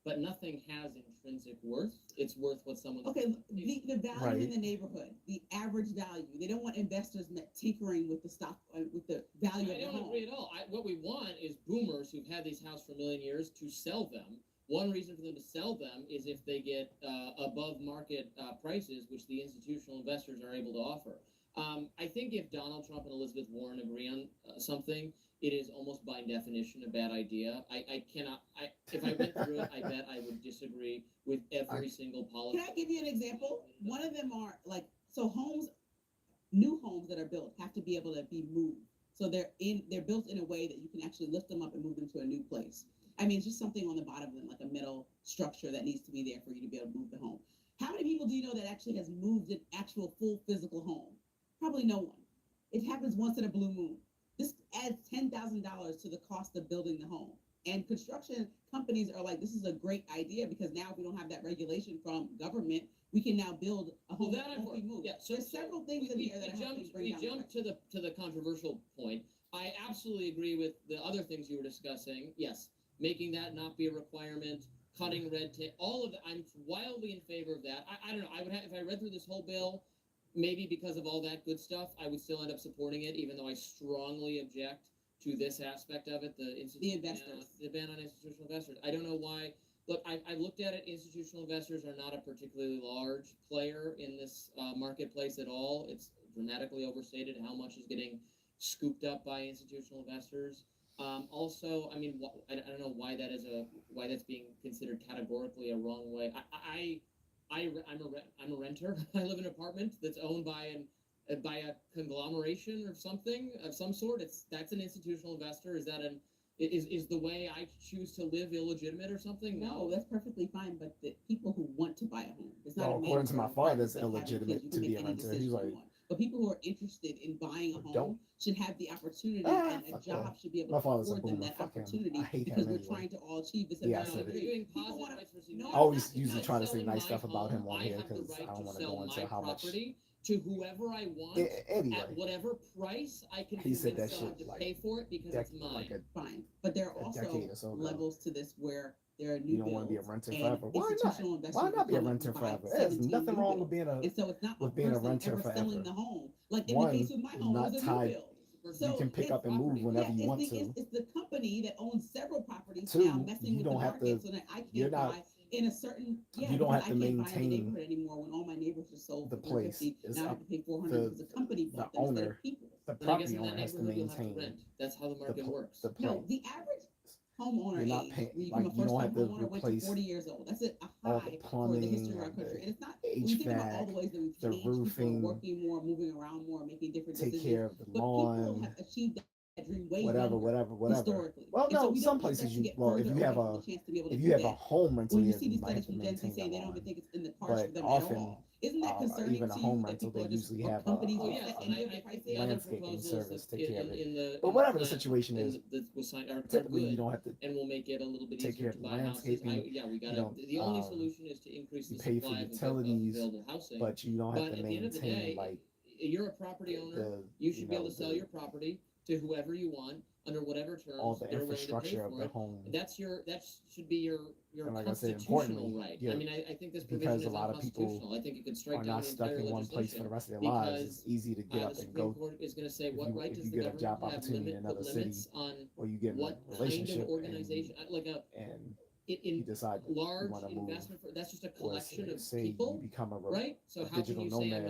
but nothing has intrinsic worth. It's worth what someone. Okay, the value Right. in the neighborhood, the average value. They don't want investors tinkering with the stock, with the value of I the don't home. agree at all. What we want is boomers who've had these houses for a million years to sell them. One reason for them to sell them is if they get above market prices, which the institutional investors are able to offer. I think if Donald Trump and Elizabeth Warren agree on something, it is almost by definition a bad idea. I cannot. If I went through it, I bet I would disagree with every single policy. Can I give you an example? One of them are homes, new homes that are built have to be able to be moved. So they're built in a way that you can actually lift them up and move them to a new place. I mean, it's just something on the bottom of them, like a metal structure that needs to be there for you to be able to move the home. How many people do you know that actually has moved an actual full physical home? Probably no one. It happens once in a blue moon. This adds $10,000 to the cost of building the home. And construction companies are like, this is a great idea because now if we don't have that regulation from government, we can now build a home that won't be moved. Yeah, so there's several things in here that we jumped to the controversial point. I absolutely agree with the other things you were discussing. Yes, making that not be a requirement, cutting red tape, all of that. I'm wildly in favor of that. I don't know. I would have, if I read through this whole bill, maybe because of all that good stuff, I would still end up supporting it, even though I strongly object to this aspect of it, the investors, the ban on institutional investors. I don't know why. Look, I looked at it. Institutional investors are not a particularly large player in this marketplace at all. It's dramatically overstated how much is getting scooped up by institutional investors. Also, I mean, I don't know why why that's being considered categorically a wrong way. I'm a renter. I live in an apartment that's owned by a conglomeration or something of some sort. That's an institutional investor. Is that is the way I choose to live illegitimate or something? No, that's perfectly fine. But the people who want to buy a home, it's not. Well, according to my father, it's illegitimate to be a renter. He's like. But people who are interested in buying a home should have the opportunity, and a job should be able to afford them that opportunity because we're trying to all achieve this. Yeah, I said it. I always usually try to say nice stuff about him on here because I don't want to go into how much. To whoever I want at whatever price I can convince someone to pay for it because it's mine. Fine, but there are also levels to this where there are new you don't want to be a renter forever. Why not? Why not be a renter forever? There's nothing wrong with being a renter forever. Selling the home. Like in the case of my home, not it was a tied. new build. So you can pick up and move whenever you want to. It's the company that owns several properties Two, now messing with the market so that I can't buy in a certain. You don't have to I can't buy in the maintain neighborhood anymore when all my neighbors are sold the for place. $350. Now I have to pay $400 because the company bought them instead of people. The property owner has to maintain. That's how the market works. No, the average homeowner you're not age, paying, when you like, become a you don't first-time have to homeowner, went to replace 40 years old. That's a all high the for the history plumbing of our and country. And it's not, the when you think about all the HVAC, ways that we've the changed, people roofing, are working more, moving around more, making different take decisions. care of the But lawn, people have achieved that dream way whatever. historically. Well, And no, so we some don't want places that to get if further you have away a from the chance to be able to if do you have that. a home rental, When you you see these might have studies to from Gen Z maintain saying the they don't lawn. even think it's in the cards for But them at often, all. Isn't that concerning even a to home you that rental, people they are just usually have companies a just setting the prices? landscaping service take care of it. But whatever the situation is, typically you don't have to and we'll make it a little bit take easier care to of the buy houses. landscaping. We got You don't, the only solution is to increase the you pay for supply of utilities, available housing. but you don't have to at the end of the maintain day, like you're a property owner. You should be able to sell your property to whoever you want under whatever terms all the they're willing to pay infrastructure of for the it. home. That should be your And like I said, constitutional importantly, right. yeah, I mean, I think this provision because is a lot of people unconstitutional. I think it could strike are down not the stuck entire in one place for the rest of their lives. It's easy to get up the and Supreme go. Court is going to say If what you, right if does you the get a government job have opportunity in another city, limits on or you get in a what kind relationship of organization, like a and in you decide large you want to move, investment that's just a or collection of say people, you become a right? So how can digital you say nomad,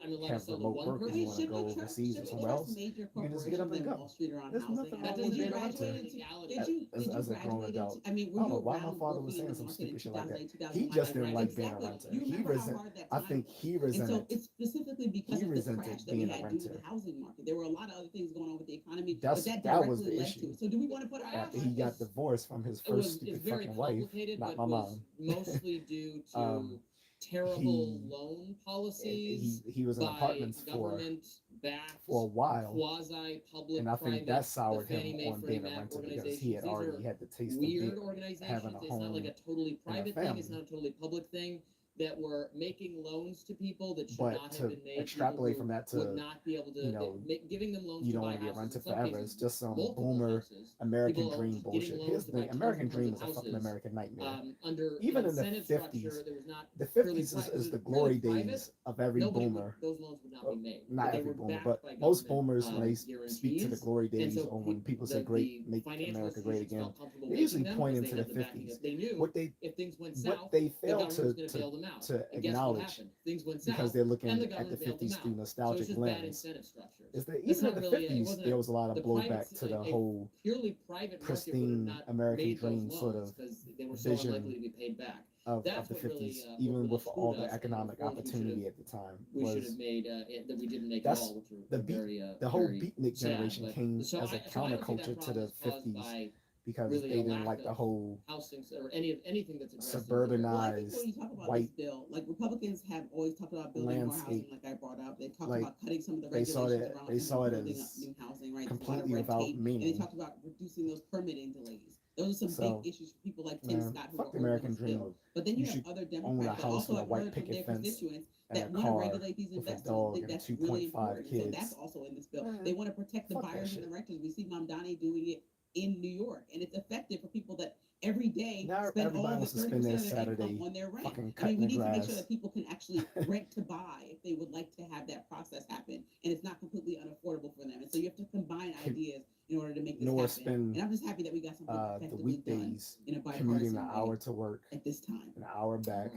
I'm allowed have to sell to remote one work and person? you want to go overseas or somewhere else, you can just get up and go. There's nothing wrong with being a renter. As a grown adult, I don't know why my father was saying some stupid shit like that. He just didn't like being a renter. I think he resented. And so it's specifically because of the crash that we being a had due to renter. the housing market. There were a lot of other things going on with the economy, That was but that the directly issue. led to it. So do we want to put our After he got divorced from his first stupid fucking wife, complicated, not but my was mom. mostly due to terrible He loan policies he was in by apartments government-backed, for a while, quasi-public, and I think private, that the soured him Fannie Mae, on Freddie being a Mac renter because organizations. he had These already are had the taste weird of organizations. having a It's not like home a totally and a private thing. It's family. not a totally public thing. That were making loans to people that should But not have to been made. extrapolate People from that who would to, not be able to, you know, giving them loans you to don't buy want to be a houses. renter In some forever. cases, It's just some multiple boomer houses. American People are dream just getting bullshit. loans Here's to the buy American dream multiple is a fucking houses. American nightmare. Under Even an in the incentive 50s, structure, there was not the fairly 50s is the fairly glory private. days of every Nobody would, boomer. those loans would not Well, be made. not But they every were boomer, backed but by most government boomers, when they speak to the guarantees. glory And days, so or when people say "Great, make financial America great institutions again," felt comfortable they making usually them point because into they the had the backing 50s. of, they knew What they if things went what south, they the fail government was going to bail them out. to And guess what acknowledge, happened? Things went because south, they're and looking the at the government bailed them 50s out. through So it's nostalgic just bad lens, incentive structures. is that That's even in not the really, it 50s wasn't there was a lot the of private, blowback to the a whole purely private market would have pristine not American made those dream sort loans of because they were so vision unlikely to be paid back. of That's the what 50s, really, even with all screwed the us, and economic reforms opportunity at the time. we should Was have made that we didn't make at that's all, which the were beat, very the whole very beatnik sad. generation But came so as a I would say that counterculture to problem the is caused 50s by because really they a didn't lack like the of whole housing or anything that's addressed in the area. Well, I think suburbanized when you talk about white this bill, like Republicans have always talked about building more housing, landscape. like I brought up. They talked Like, about cutting some of the they saw regulations that around they saw it building up as new housing, right? There's a lot of completely red without tape, and they meaning. talked about reducing those permitting delays. Those are some So, big issues for people like Tim man, Scott who fuck are the over American this dream. bill. But then you have should other own a Democrats that house also with a have white heard from their picket fence constituents and a that want to car regulate these with a investors and dog think and that's really 2.5 important. So kids. that's also in this bill. Man, They want to protect the fuck that buyers and shit. the renters. We see Mamdani doing it in New York, and it's effective for people that every day Now spend everybody all wants the to 30% spend their of their income Saturday on their rent. fucking I mean, cutting we the need to make sure grass. that people can actually rent to buy if they would like to have that process happen, and it's not completely unaffordable for them. And so you have to combine ideas in order to make this Nor happen. spend And I'm just happy that we got something the effectively done weekdays in a commuting bipartisan an way hour to work, at this time. an hour back.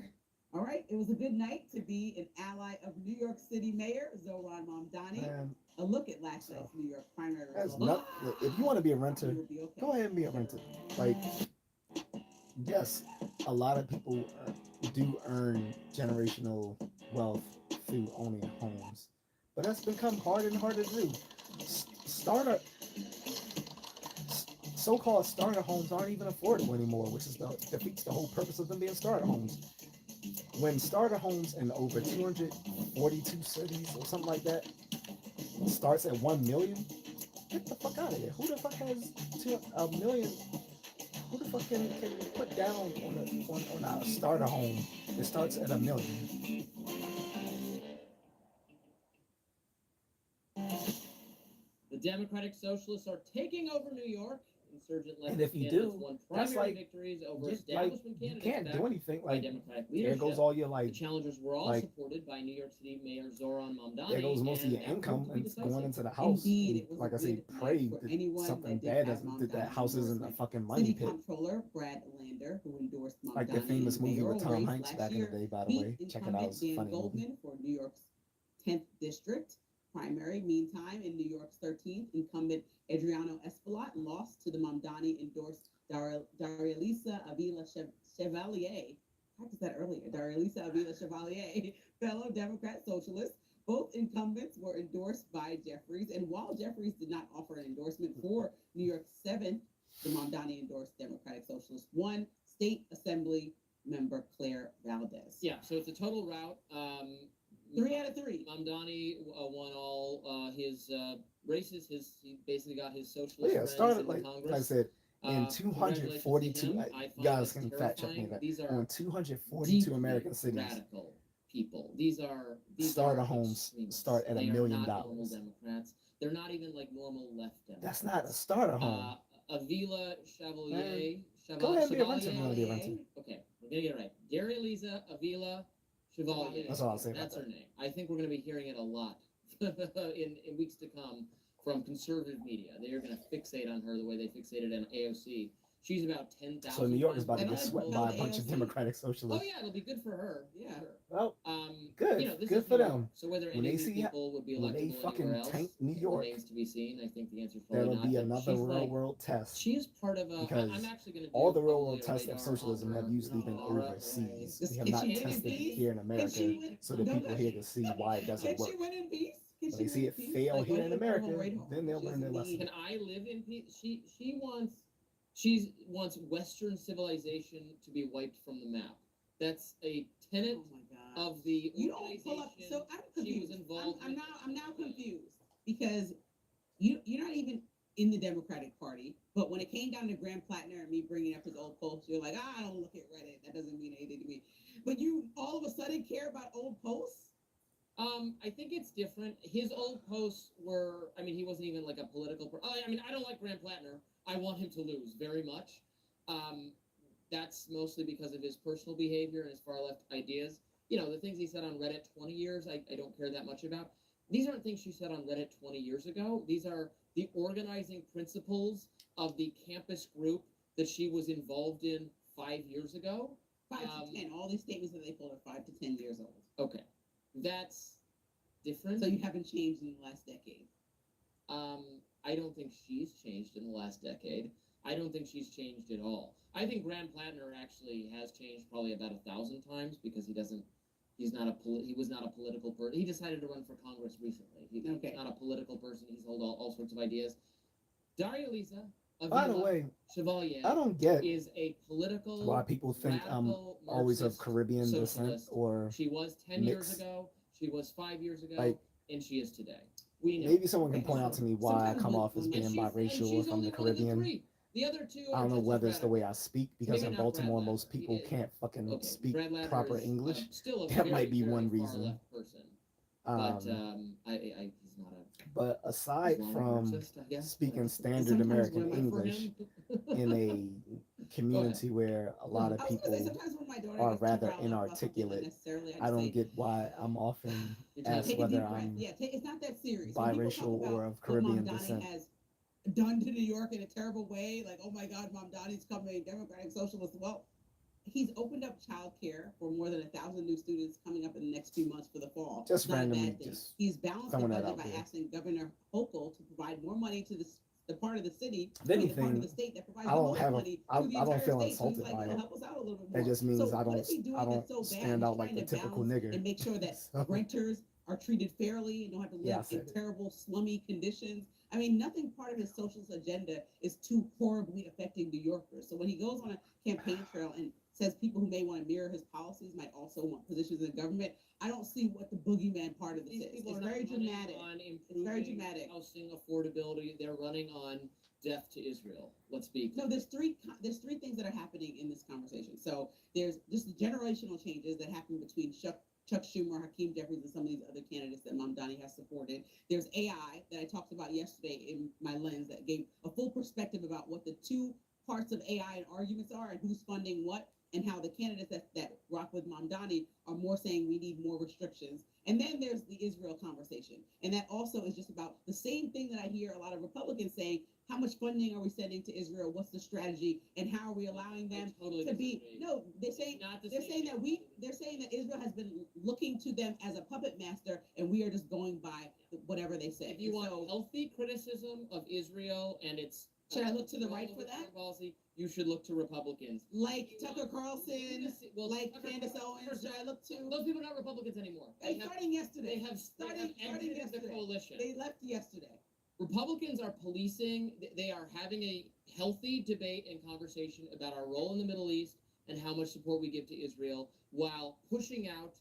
All right, it was a good night to be an ally of New York City Mayor Zohran Mamdani. Man, A look at last night's New York primary that's results. not. If you want to be a renter, You will be okay. go ahead and be a renter. Like, yes, a lot of people do earn generational wealth through owning homes, but that's become harder and harder to do. Starter, so-called starter homes aren't even affordable anymore, which is defeats the whole purpose of them being starter homes. When starter homes in over 242 cities or something like that starts at 1 million, get the fuck out of here. Who the fuck has a million? Who the fuck can put down on a starter home that starts at 1 million? The Democratic Socialists are taking over New York. Insurgent And if you candidates do, won that's primary like, victories over like, establishment you candidates can't do backed anything. by Like, Democratic there leadership. goes all your The challengers were all like, supported by New York City Mayor Zohran Mamdani. there goes most of and your that income proved to be and it's going decisive. into the house. Indeed, And it was like a I say, good night pray for that anyone something that did bad have doesn't, that Mamdani's house isn't a endorsement. fucking money City pit. Comptroller Brad Lander, who endorsed Mamdani Like the in famous the movie with mayoral Tom race Hanks last back in the year, day, by the beat way. Check it out, incumbent it's a Dan funny movie. Goldman for New York's 10th district primary. Meantime, in New York's 13th, incumbent Adriano Espaillat lost to the Mamdani endorsed Darialisa Avila Chevalier. Practiced that earlier. Darialisa Avila Chevalier, fellow Democrat socialist. Both incumbents were endorsed by Jeffries, and while Jeffries did not offer an endorsement for New York's 7th, the Mamdani endorsed Democratic Socialist won. State Assembly member Claire Valdez. Yeah, so it's a total rout. 3 out of 3. Mamdani won all his races. He basically got his socialist Well, yeah, it friends started in like Congress. I said, in Congratulations 242. to him. I find Guys this can fact check me terrifying. that. These are On 242 deeply American cities, radical people. These starter are homes extremists. start at They $1 are million. not normal Democrats. They're not even like normal left Democrats. That's not a starter home. Avila Chevalier. Go ahead and be a renter if you want to be a renter. Okay, we're gonna get it right. Darialisa Avila Chevalier. That's all I'll say about That's that. her name. I think we're gonna be hearing it a lot in weeks to come from conservative media. They are gonna fixate on her the way they fixated on AOC. She's about 10,000. So New York is about to And get I swept tell by a bunch of AOC. Democratic Oh socialists. yeah, it'll be good for her. Yeah. Well, Good. good is for New York. them. So whether When any they of these see people would be when they electable fucking anywhere else tank New York, remains to be seen. I think the answer is probably that'll not. be but another she's real like, world test. she is part of a. Because I'm actually going to do all the real probably world a tests of radar socialism on have her, usually been Laura, overseas. Just We have can not she win in tested it peace? here in Can America, she win? so that No, people no. here can see why it doesn't Can work. she win in peace? Can When she they see win it in peace? fail Like, here why in do they call her America, right home? then they'll She learn their doesn't lesson. need- Can I live in peace? She wants She wants Western civilization to be wiped from the map. That's a tenet Oh my God. of the You don't pull up. So I'm she was confused. involved I'm with. now confused because you're not even in the Democratic Party. But when it came down to Graham Plattner and me bringing up his old posts, you're like, I don't look at Reddit. That doesn't mean anything to me. But you all of a sudden care about old posts. I think it's different. His old posts were, I mean, he wasn't even like a political. I mean, I don't like Graham Plattner. I want him to lose very much. That's mostly because of his personal behavior and his far left ideas. You know, the things he said on Reddit 20 years, I don't care that much about. These aren't things she said on Reddit 20 years ago. These are the organizing principles of the campus group that she was involved in 5 years ago. 5 to 10. All these statements that they pulled are 5 to 10 years old. Okay. That's different. So you haven't changed in the last decade. I don't think she's changed in the last decade. I don't think she's changed at all. I think Graham Plattner actually has changed probably about 1,000 times because he was not a political person. He decided to run for Congress recently. He's not a political person. He's held all sorts of ideas. Daria Lisa, By the way, Chevalier, I don't get is a political why people think I'm radical always of Marxist Caribbean descent socialist. or She was 10 years mixed. ago, she was 5 years ago, Like, and she is today. We know. maybe someone can point out to me why I come off as And being she's biracial if I'm only the one of the Caribbean. three. The other two I are don't know just whether as it's the way I speak, because Maybe in not Brad Baltimore Ladner. most people can't fucking Okay, speak Brad Ladner proper is, English. still a That very, might be very one far reason. left person. But he's not a. But aside Islamic from Marxist, I guess. speaking Like, standard sometimes American when my- for English him- in a community where a lot of I was gonna say, people sometimes when my daughter are gets too rather riled up about something inarticulate, unnecessarily, I just don't say, get why I'm often You're trying to asked take a whether deep breath. I'm Yeah, it's not that serious. When people talk biracial about or of what Caribbean Mamdani descent. has done to New York in a terrible way, like, oh my God, Mamdani's coming, Democratic Socialist. Well, he's opened up childcare for more than 1,000 new students coming up in the next few months for the fall. Just It's not a randomly, bad thing. just He's balanced the throwing that budget out by there. asking Governor Hochul to provide more money to the part of the city, If the part of anything, the state that provides I the don't most have a, money I, to the I don't entire feel state. So he's insulted like, by yo, it. help us out a little bit more. It just means So I what is he doing I don't that's so bad? stand He's out like trying the to typical balance nigger. and make sure that So, renters are treated fairly and don't have to Yeah, I live said in it. terrible, slummy conditions. I mean, nothing part of his socialist agenda is too horribly affecting New Yorkers. So when he goes on a campaign trail and says people who may want to mirror his policies might also want positions in government, I don't see what the boogeyman part of this These is. people It's are not very running dramatic. on It's very improving dramatic. housing affordability. They're running on death to Israel. Let's be clear. No, there's three things that are happening in this conversation. So there's just the generational changes that happen between Chuck Schumer, Hakeem Jeffries, and some of these other candidates that Mamdani has supported. There's AI that I talked about yesterday in my lens that gave a full perspective about what the two parts of AI and arguments are and who's funding what, and how the candidates that rock with Mamdani are more saying we need more restrictions. And then there's the Israel conversation. And that also is just about the same thing that I hear a lot of Republicans saying, how much funding are we sending to Israel? What's the strategy? And how are we allowing them to be? No, they're saying that Israel has been looking to them as a puppet master, and we are just going by whatever they say. If you want healthy criticism of Israel and its should I look to the right for that? Policy, you should look to Republicans. Like Tucker Carlson, like Tucker Candace Carlson, Owens, should I look to? Those people are not Republicans anymore. Starting yesterday. They have starting exited the coalition. They left yesterday. Republicans are policing, they are having a healthy debate and conversation about our role in the Middle East and how much support we give to Israel while pushing out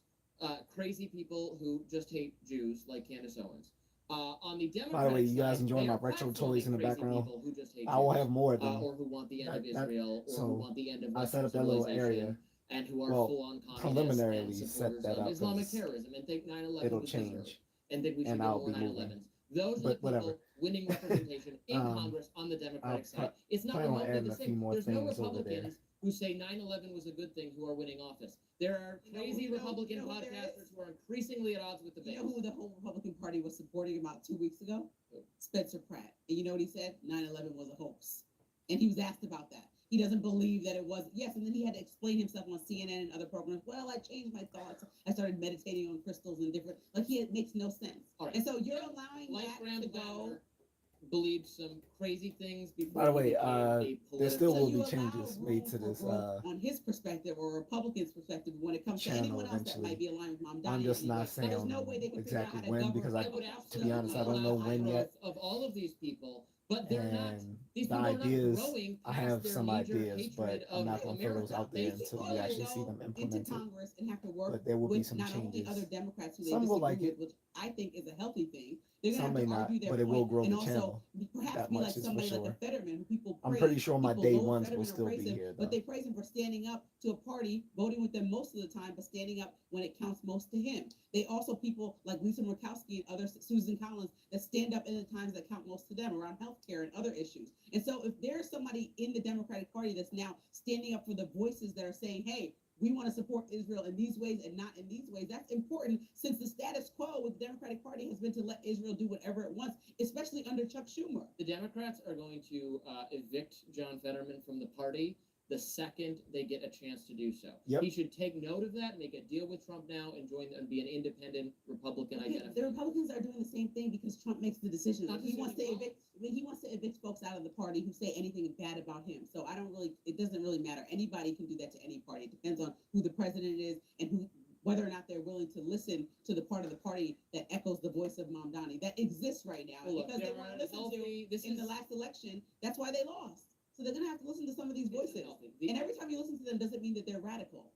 crazy people who just hate Jews like Candace Owens. On the Democratic by the way, you guys side, enjoying they my are retro platforming toys in the crazy background? people who just hate I will Jews, have more of them. or who want the end of That- Israel, or so who want the end of I Western set up that little civilization, area. and who are Well, full-on communists preliminarily and set supporters that of up Islamic 'cause terrorism and think 9/11 it'll was deserved, change, and think we should and get I'll more be moving. 9/11s. Those are the But people whatever. winning representation in Congress on the Democratic side. It's not plan on remotely adding the a few same. more There's no things over there. Republicans who say 9/11 was a good thing who are winning office. There are crazy Republican podcasters who are increasingly at odds with the base. You know who the whole Republican Party was supporting about 2 weeks ago? Spencer Pratt. And you know what he said? 9/11 was a hoax. And he was asked about that. He doesn't believe that it was. Yes, and then he had to explain himself on CNN and other programs. Well, I changed my thoughts. I started meditating on crystals and different. Like, it makes no sense. All right. And so you're allowing Like that Graham to go. Plattner believed some crazy things before. By the way, he became a there political- still So will you be allow changes room made to for this growth on his perspective or Republicans' perspective when it comes to channel anyone else that eventually. might be aligned with Mamdani. I'm just not But saying there's no way they can figure out exactly how to when govern. because I would to be honest, I don't know allow when growth yet. of all of these people But they're not. And These the people are not ideas, growing I past have their some knee-jerk ideas, but hatred I'm of not going to throw those America. out there They until people we are actually see them into implemented. Congress and have to work But there will be with some not only changes. other Democrats who they Some will disagree like with, it. which I think is a healthy thing. They're gonna Some have may to not, argue their but it will point, grow and the also channel. perhaps That be like much is for somebody like sure. a Fetterman, who people I'm praise. pretty sure my People day loathe ones Fetterman will or still praise be him, here, but though. they praise him for standing up to a party, voting with them most of the time, but standing up when it counts most to him. They also people like Lisa Murkowski and others, Susan Collins, that stand up in the times that count most to them around healthcare and other issues. And so if there's somebody in the Democratic Party that's now standing up for the voices that are saying, hey, we want to support Israel in these ways and not in these ways. That's important, since the status quo with the Democratic Party has been to let Israel do whatever it wants, especially under Chuck Schumer. The Democrats are going to evict John Fetterman from the party the second they get a chance to do so. Yep. He should take note of that, make a deal with Trump now, and join and be an independent Republican Okay, identified. the Republicans are doing the same thing because Trump makes the decision. Not He wants to necessarily evict. He wants to evict folks out of the party who say anything bad about him. So I don't really. It doesn't really matter. Anybody can do that to any party. It depends on who the president is and who, whether or not they're willing to listen to the part of the party that echoes the voice of Mamdani that exists right now. Well, look, because they there weren't are listened healthy- to this in is- the last election. That's why they lost. So they're gonna have to listen to some of these This is voices. healthy. And every time you listen to them, doesn't mean that they're radical.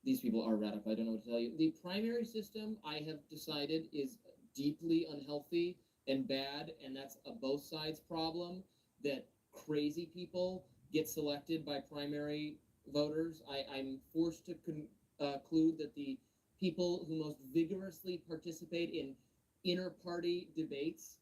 These people are radical. I don't know what to tell you. The primary system, I have decided, is deeply unhealthy and bad, and that's a both sides problem. That crazy people get selected by primary voters. I'm forced to conclude that the people who most vigorously participate in inter-party debates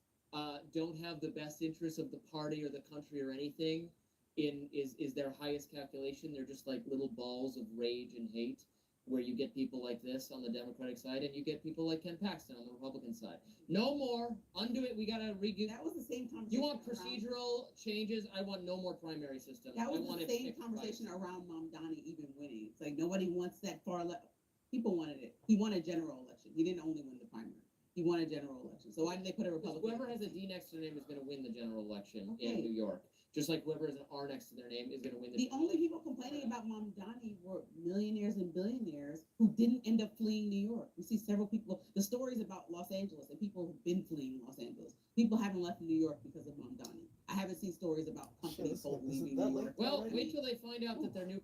don't have the best interests of the party or the country or anything is their highest calculation. They're just like little balls of rage and hate, where you get people like this on the Democratic side and you get people like Ken Paxton on the Republican side. No more. Undo it. We got to redo. That was the same conversation. You want around- procedural changes? I want no more primary system. That I was want the it same fixed by- conversation around Mamdani even winning. It's like nobody wants that far left. People wanted it. He won a general election. He didn't only win the primary. He won a general election. So why did they put a Because Republican? whoever has a D next to their name is going to win the general election in Okay. New York. Just like whoever has an R next to their name is going to win the The only people complaining about Mamdani were millionaires and billionaires who didn't end up fleeing New York. We see several people. The stories about Los Angeles and people who've been fleeing Los Angeles. People haven't left New York because of Mamdani. I haven't seen stories about companies Sure, this is leaving that New late York. Well, already? wait till they find out that their new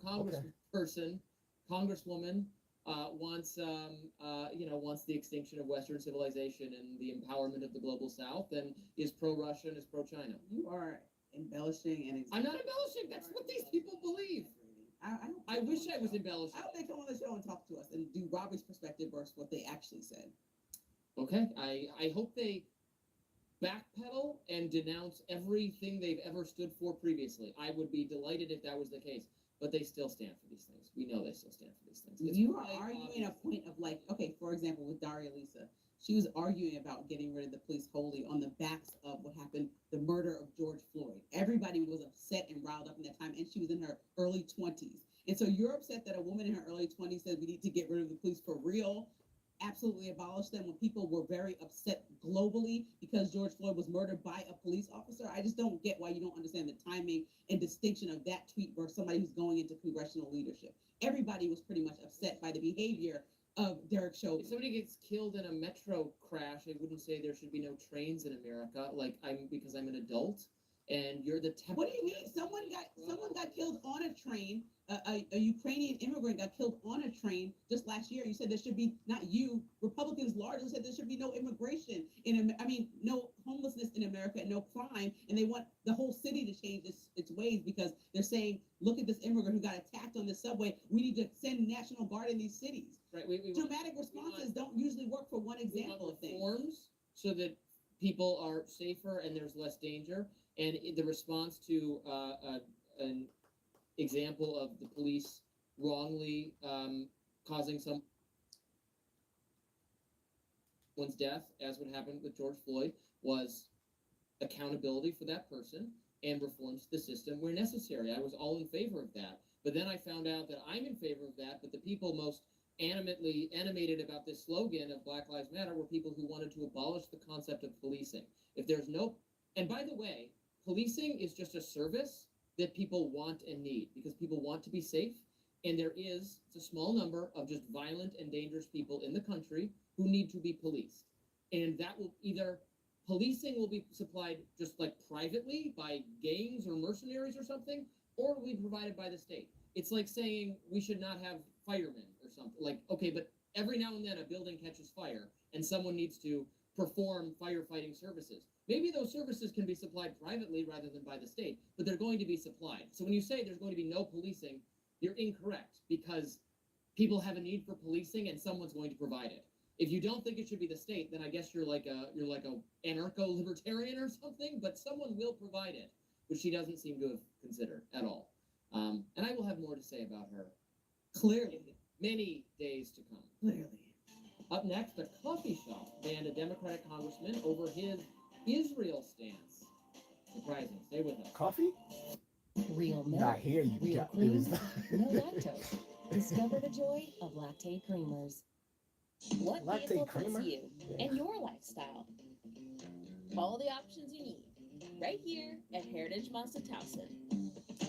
congresswoman wants wants the extinction of Western civilization and the empowerment of the global South, and is pro-Russia and is pro-China. You are embellishing and. I'm not embellishing. That's what these people believe. I wish I was embellishing. I hope they come on the show and talk to us and do Robbie's perspective versus what they actually said. Okay, I hope they backpedal and denounce everything they've ever stood for previously. I would be delighted if that was the case, but they still stand for these things. We know they still stand for these things. It's You are quite arguing a obvious. point of like, okay, for example, with Daria Lisa, she was arguing about getting rid of the police wholly on the backs of what happened, the murder of George Floyd. Everybody was upset and riled up in that time, and she was in her early 20s. And so you're upset that a woman in her early 20s said we need to get rid of the police for real, absolutely abolish them, when people were very upset globally because George Floyd was murdered by a police officer. I just don't get why you don't understand the timing and distinction of that tweet versus somebody who's going into congressional leadership. Everybody was pretty much upset by the behavior of Derek Chauvin. If somebody gets killed in a metro crash, I wouldn't say there should be no trains in America. Because I'm an adult, and you're the temp- What do you mean? Someone got killed on a train. A Ukrainian immigrant got killed on a train just last year. You said there should be, not you, Republicans largely said there should be no immigration no homelessness in America and no crime. And they want the whole city to change its ways because they're saying, look at this immigrant who got attacked on the subway. We need to send National Guard in these cities. Right. Dramatic responses don't usually work for one example of things. Reforms so that people are safer and there's less danger. And the response to an example of the police wrongly causing someone's death, as what happened with George Floyd, was accountability for that person and reforms to the system where necessary. I was all in favor of that. But then I found out that I'm in favor of that, but the people most animated about this slogan of Black Lives Matter were people who wanted to abolish the concept of policing. If there's no, and by the way, policing is just a service that people want and need because people want to be safe. And it's a small number of just violent and dangerous people in the country who need to be policed. And that will either policing will be supplied just like privately by gangs or mercenaries or something, or will be provided by the state. It's like saying we should not have firemen or something. Like, okay, but every now and then a building catches fire and someone needs to perform firefighting services. Maybe those services can be supplied privately rather than by the state, but they're going to be supplied. So when you say there's going to be no policing, you're incorrect, because people have a need for policing and someone's going to provide it. If you don't think it should be the state, then I guess you're like a anarcho-libertarian or something, but someone will provide it, which she doesn't seem to have considered at all. And I will have more to say about her Clearly. many days to come. Clearly. Up next, a coffee shop banned a Democratic congressman over his Israel stance. Surprising. Stay with us. Coffee? Real milk, Not here, you real got cream, no lactose. Discover the joy of latte creamers. What Latte vehicle creamer? fits you and your lifestyle? All the options you need, right here at Heritage Mazda Towson.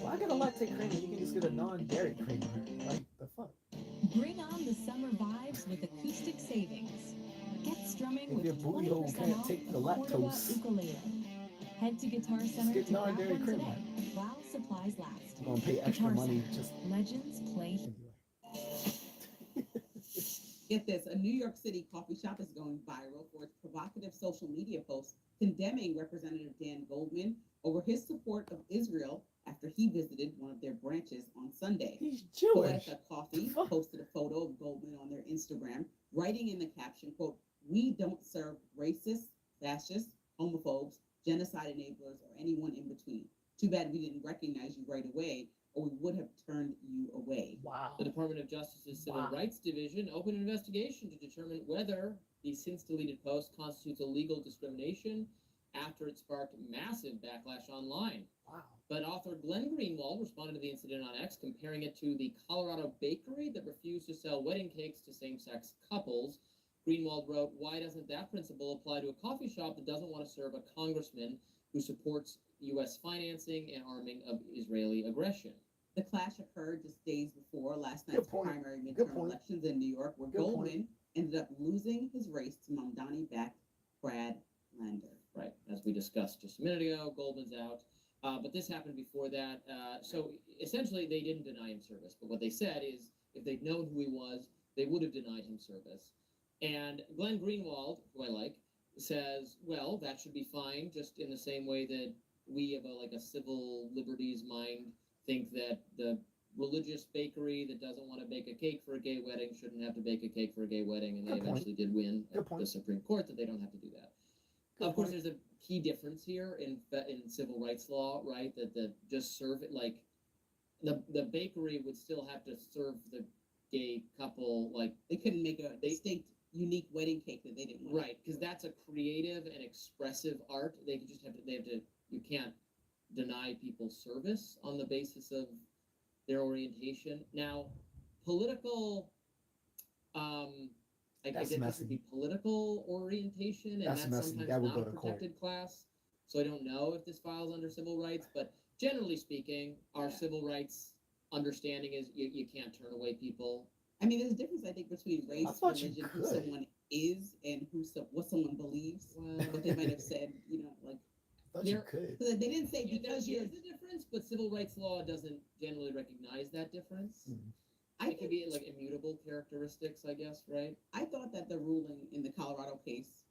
Well, I got a latte creamer. You can just get a non-dairy creamer. Like, the fuck? Bring on the summer vibes with acoustic savings. Get strumming If with your booty hole 20% can't off take the Cordova lactose, ukulele. Head to Guitar just Center get to grab non-dairy one creamer. today while supplies last. You're gonna pay extra Guitar money Center. just Legends play. Get this, a New York City coffee shop is going viral for its provocative social media post condemning Representative Dan Goldman over his support of Israel after he visited one of their branches on Sunday. He's Jewish. Poetica Coffee posted a photo of Goldman on their Instagram, writing in the caption, quote, "We don't serve racists, fascists, homophobes, genocide enablers, or anyone in between. Too bad we didn't recognize you right away, or we would have turned you away." Wow. The Department of Justice's Civil Wow. Rights Division opened an investigation to determine whether the since-deleted post constitutes illegal discrimination after it sparked massive backlash online. Wow. But author Glenn Greenwald responded to the incident on X, comparing it to the Colorado bakery that refused to sell wedding cakes to same-sex couples. Greenwald wrote, "Why doesn't that principle apply to a coffee shop that doesn't want to serve a congressman who supports U.S. financing and arming of Israeli aggression?" The clash occurred just days before last Good night's point. primary Good midterm point. elections in New York, where Good point. Goldman ended up losing his race to Mamdani-backed Brad Lander. Right, as we discussed just a minute ago, Goldman's out. But this happened before that. So essentially, they didn't deny him service. But what they said is if they'd known who he was, they would have denied him service. And Glenn Greenwald, who I like, says, well, that should be fine, just in the same way that we have a civil liberties mind think that the religious bakery that doesn't want to bake a cake for a gay wedding shouldn't have to bake a cake for a gay wedding. And they Good point. eventually did win Good at point. the Supreme Court that they don't have to do that. Good Of course, point. there's a key difference here in civil rights law, right? That the just serve it like the bakery would still have to serve the gay couple like They couldn't make a distinct, unique wedding cake that they didn't want. right, because that's a creative and expressive art. They could just you can't deny people service on the basis of their orientation. Now, political I That's guess messy. would be political orientation, and That's that's messy. sometimes That would not go a to court. protected class. So I don't know if this files under civil rights, but generally speaking, our civil rights understanding is you can't turn away people. I mean, there's a difference, I think, between race, I thought you religion, who could. someone is, and what someone believes. What they might have said, like, I thought you There- could. so they didn't say There because is you're. a difference, but civil rights law doesn't generally recognize that difference. Mhm. It could be like immutable characteristics, I guess, right? I thought that the ruling in the Colorado case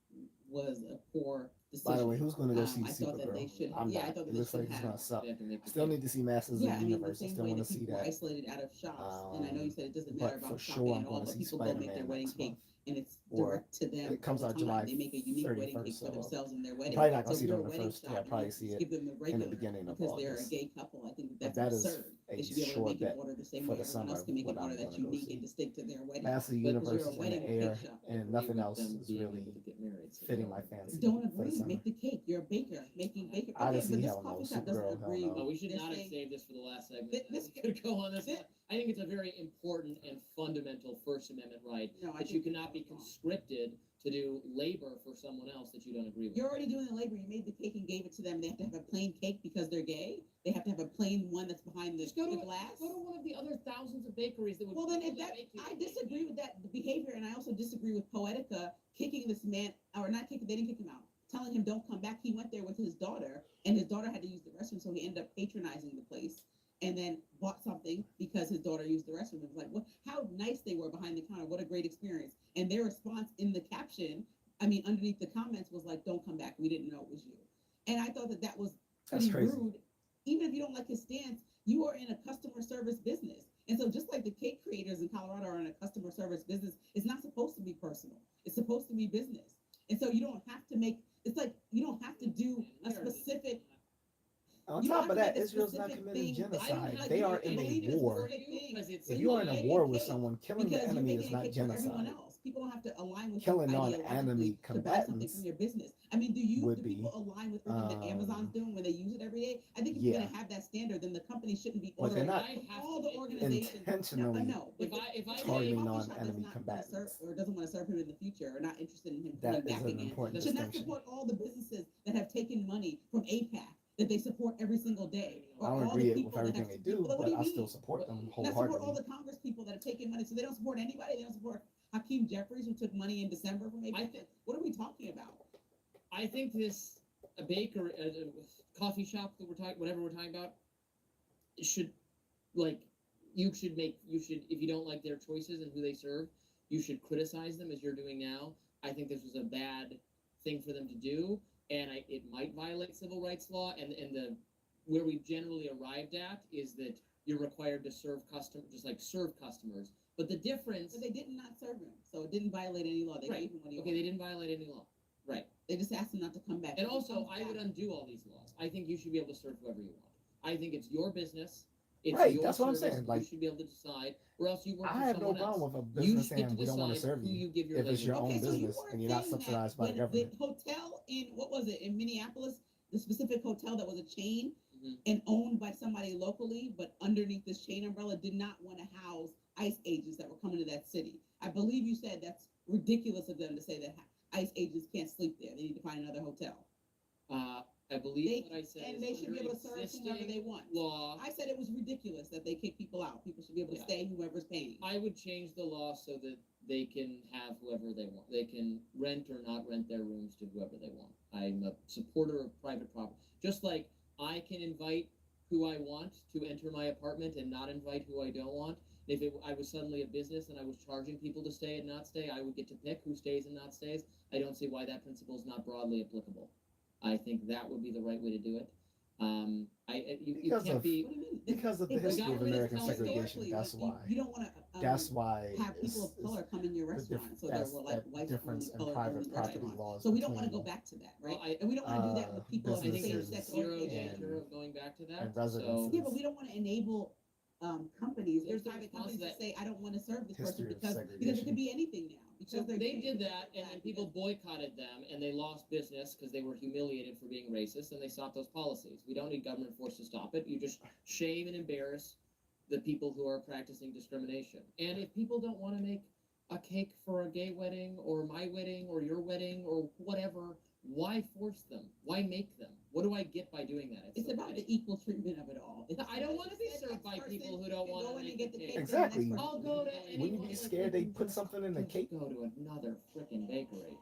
was a poor decision. By the way, who's going to go see I thought that they Supergirl? should. I'm Yeah, I not. thought that It they looks should like it's have. going to suck. They have to make the Still case. need to see Masters Yeah, of I the mean, the Universe. I same still way want to that see people were that. isolated out of shops, and I know you said it doesn't but matter for about sure shopping I'm at all, gonna but see people go make their Spider-Man wedding next cake, month. and it's Or direct to them. it comes all out the time. July They make a unique wedding 31st, cake for so themselves and their I'm wedding. probably not So going to see if it you're on a the wedding first. Yeah, shop, I'll you probably don't see just it give them the in regular the beginning of because they're a August. gay couple. I think But that's that is absurd. a They should be able to short make an bet order the same for way the everyone summer. else can make What an I'm order going that's to go unique see. and distinct to their wedding. Masters of the But Universe you're a is in the wedding air, cake shop. and Agree nothing with else them is being really able to get married, so fitting don't- my fancy. Don't for the agree. summer. Make the cake. You're a baker making baker. I Okay, just but see this hell no. coffee shop doesn't Supergirl, hell agree. no. Well, we should They're not have saying- saved this for the last segment. This- We could go on this. this- I think it's a very important and fundamental First Amendment right No, I that you think cannot be that's wrong. conscripted to do labor for someone else that you don't agree with. You're already doing the labor. You made the cake and gave it to them. They have to have a plain cake because they're gay. They have to have a plain one that's behind the, Just go the to glass. Go to one of the other thousands of bakeries that would. Well, then, if probably that, make you I a cake. disagree with that behavior, and I also disagree with Poetica kicking this man, or not kicking. They didn't kick him out. telling him don't come back. He went there with his daughter, and his daughter had to use the restroom, so he ended up patronizing the place, and then bought something because his daughter used the restroom. It was like, what? How nice they were behind the counter. What a great experience. And their response in the caption, underneath the comments, was like, "Don't come back. We didn't know it was you." And I thought that was pretty rude. Even if you don't like his stance, you are in a customer service business. And so just like the cake creators in Colorado are in a customer service business, it's not supposed to be personal. It's supposed to be business. And so you don't have to make, it's like, you don't have to do a specific. On top of that, Israel's not committing genocide. They are in a war. If you are in a war with someone, killing the enemy is not genocide. People don't have to align with killing non-enemy combatants from your business. Do people align with everything that Amazon's doing when they use it every day? I think if you're going to have that standard, then the company shouldn't be ordering all the organizations intentionally targeting non-enemy combatants. Or doesn't want to serve him in the future, or not interested in him that coming back is an again. important Should not distinction. support all the businesses that have taken money from APAC that they support every single day. I don't agree with everything they do, but I still support them wholeheartedly. Support all the Congress people that have taken money, so they don't support anybody. They don't support Hakeem Jeffries, who took money in December from APAC. What are we talking about? I think this a baker, a coffee shop that we're talking, whatever we're talking about, should if you don't like their choices and who they serve, you should criticize them as you're doing now. I think this was a bad thing for them to do, and it might violate civil rights law. And the where we've generally arrived at is that you're required to serve customers. But the difference, but they did not serve him, so it didn't violate any law. They gave him what he wanted. They didn't violate any law. Right. They just asked him not to come back. And also, I would undo all these laws. I think you should be able to serve whoever you want. I think it's your business. It's right, your that's what I'm service. saying. Like, you should be able to decide, or else you work I for have no someone problem else. with a business saying we don't want to decide serve who you give your if it's your labor. own business and you're not subsidized by the government. The hotel in Minneapolis, the specific hotel that was a chain and owned by somebody locally, but underneath this chain umbrella, did not want to house ICE agents that were coming to that city. I believe you said that's ridiculous of them to say that ICE agents can't sleep there. They need to find another hotel. I believe what I said. And they should be able to serve whoever they want. Law. I said it was ridiculous that they kick people out. People should be able to stay whoever's paying. I would change the law so that they can have whoever they want. They can rent or not rent their rooms to whoever they want. I'm a supporter of private property. Just like I can invite who I want to enter my apartment and not invite who I don't want. If I was suddenly a business and I was charging people to stay and not stay, I would get to pick who stays and not stays. I don't see why that principle is not broadly applicable. I think that would be the right way to do it. Because of the history of American segregation. That's why. You don't want to have people of color come in your restaurant. So there were like white difference in private property laws. So we don't want to go back to that, right? And we don't want to do that with people of the same sex. Zero danger of going back to that. Yeah, but we don't want to enable companies, there's private companies that say, I don't want to serve this person because it could be anything now. So they did that, and then people boycotted them, and they lost business because they were humiliated for being racist, and they stopped those policies. We don't need government force to stop it. You just shame and embarrass the people who are practicing discrimination. And if people don't want to make a cake for a gay wedding, or my wedding, or your wedding, or whatever, why force them? Why make them? What do I get by doing that? It's about the equal treatment of it all. I don't want to be served by people who don't want to make the cake. Exactly. I'll go to Wouldn't you be scared they put something in the cake? Go to another freaking bakery.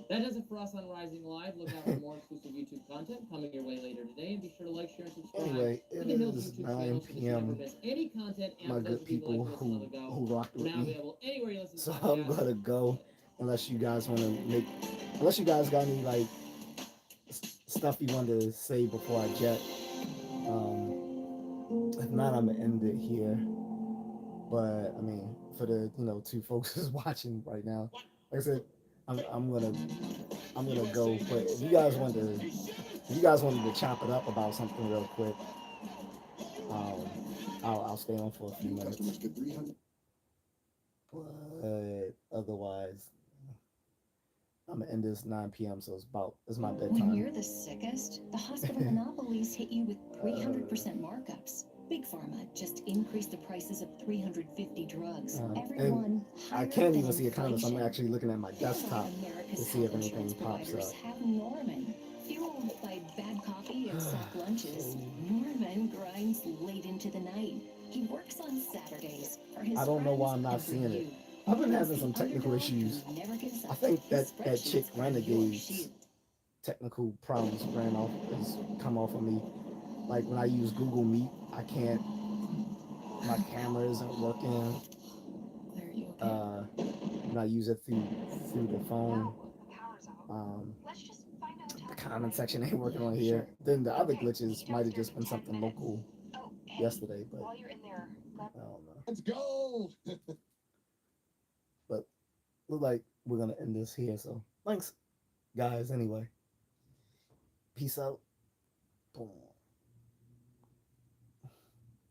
That does it for us on Rising Live. Look out for more exclusive YouTube content coming your way later today, and be sure to like, share, and subscribe. Anyway, it is 9 p.m. Any content My good people who rocked with me. Anywhere you listen so I'm gonna go unless you guys got any like stuff you want to say before I jet. If not, I'm gonna end it here. But I mean, for the two folks who's watching right now, like I said, I'm gonna go. But if you guys wanted to chop it up about something real quick, I'll stay on for a few minutes. But otherwise, I'm gonna end this 9 p.m. So it's my bedtime. When you're the sickest, the hospital monopolies hit you with 300% markups. Big Pharma just increased the prices of 350 drugs. Everyone, I can't even see a comment, so I'm actually looking at my desktop to see if anything pops up. Have Norman. Fueled by bad coffee and soft lunches, Norman grinds late into the night. He works on Saturdays for his I don't know why I'm not seeing it. I've been having some technical issues. I think that chick Renegades technical problems has come off of me. Like when I use Google Meet, I can't. My camera isn't working. When I use it through the phone, the comment section ain't working on here. Then the other glitches might have just been something local yesterday, but I don't know. Let's go. But look like we're gonna end this here. So thanks, guys. Anyway, peace out. Boom.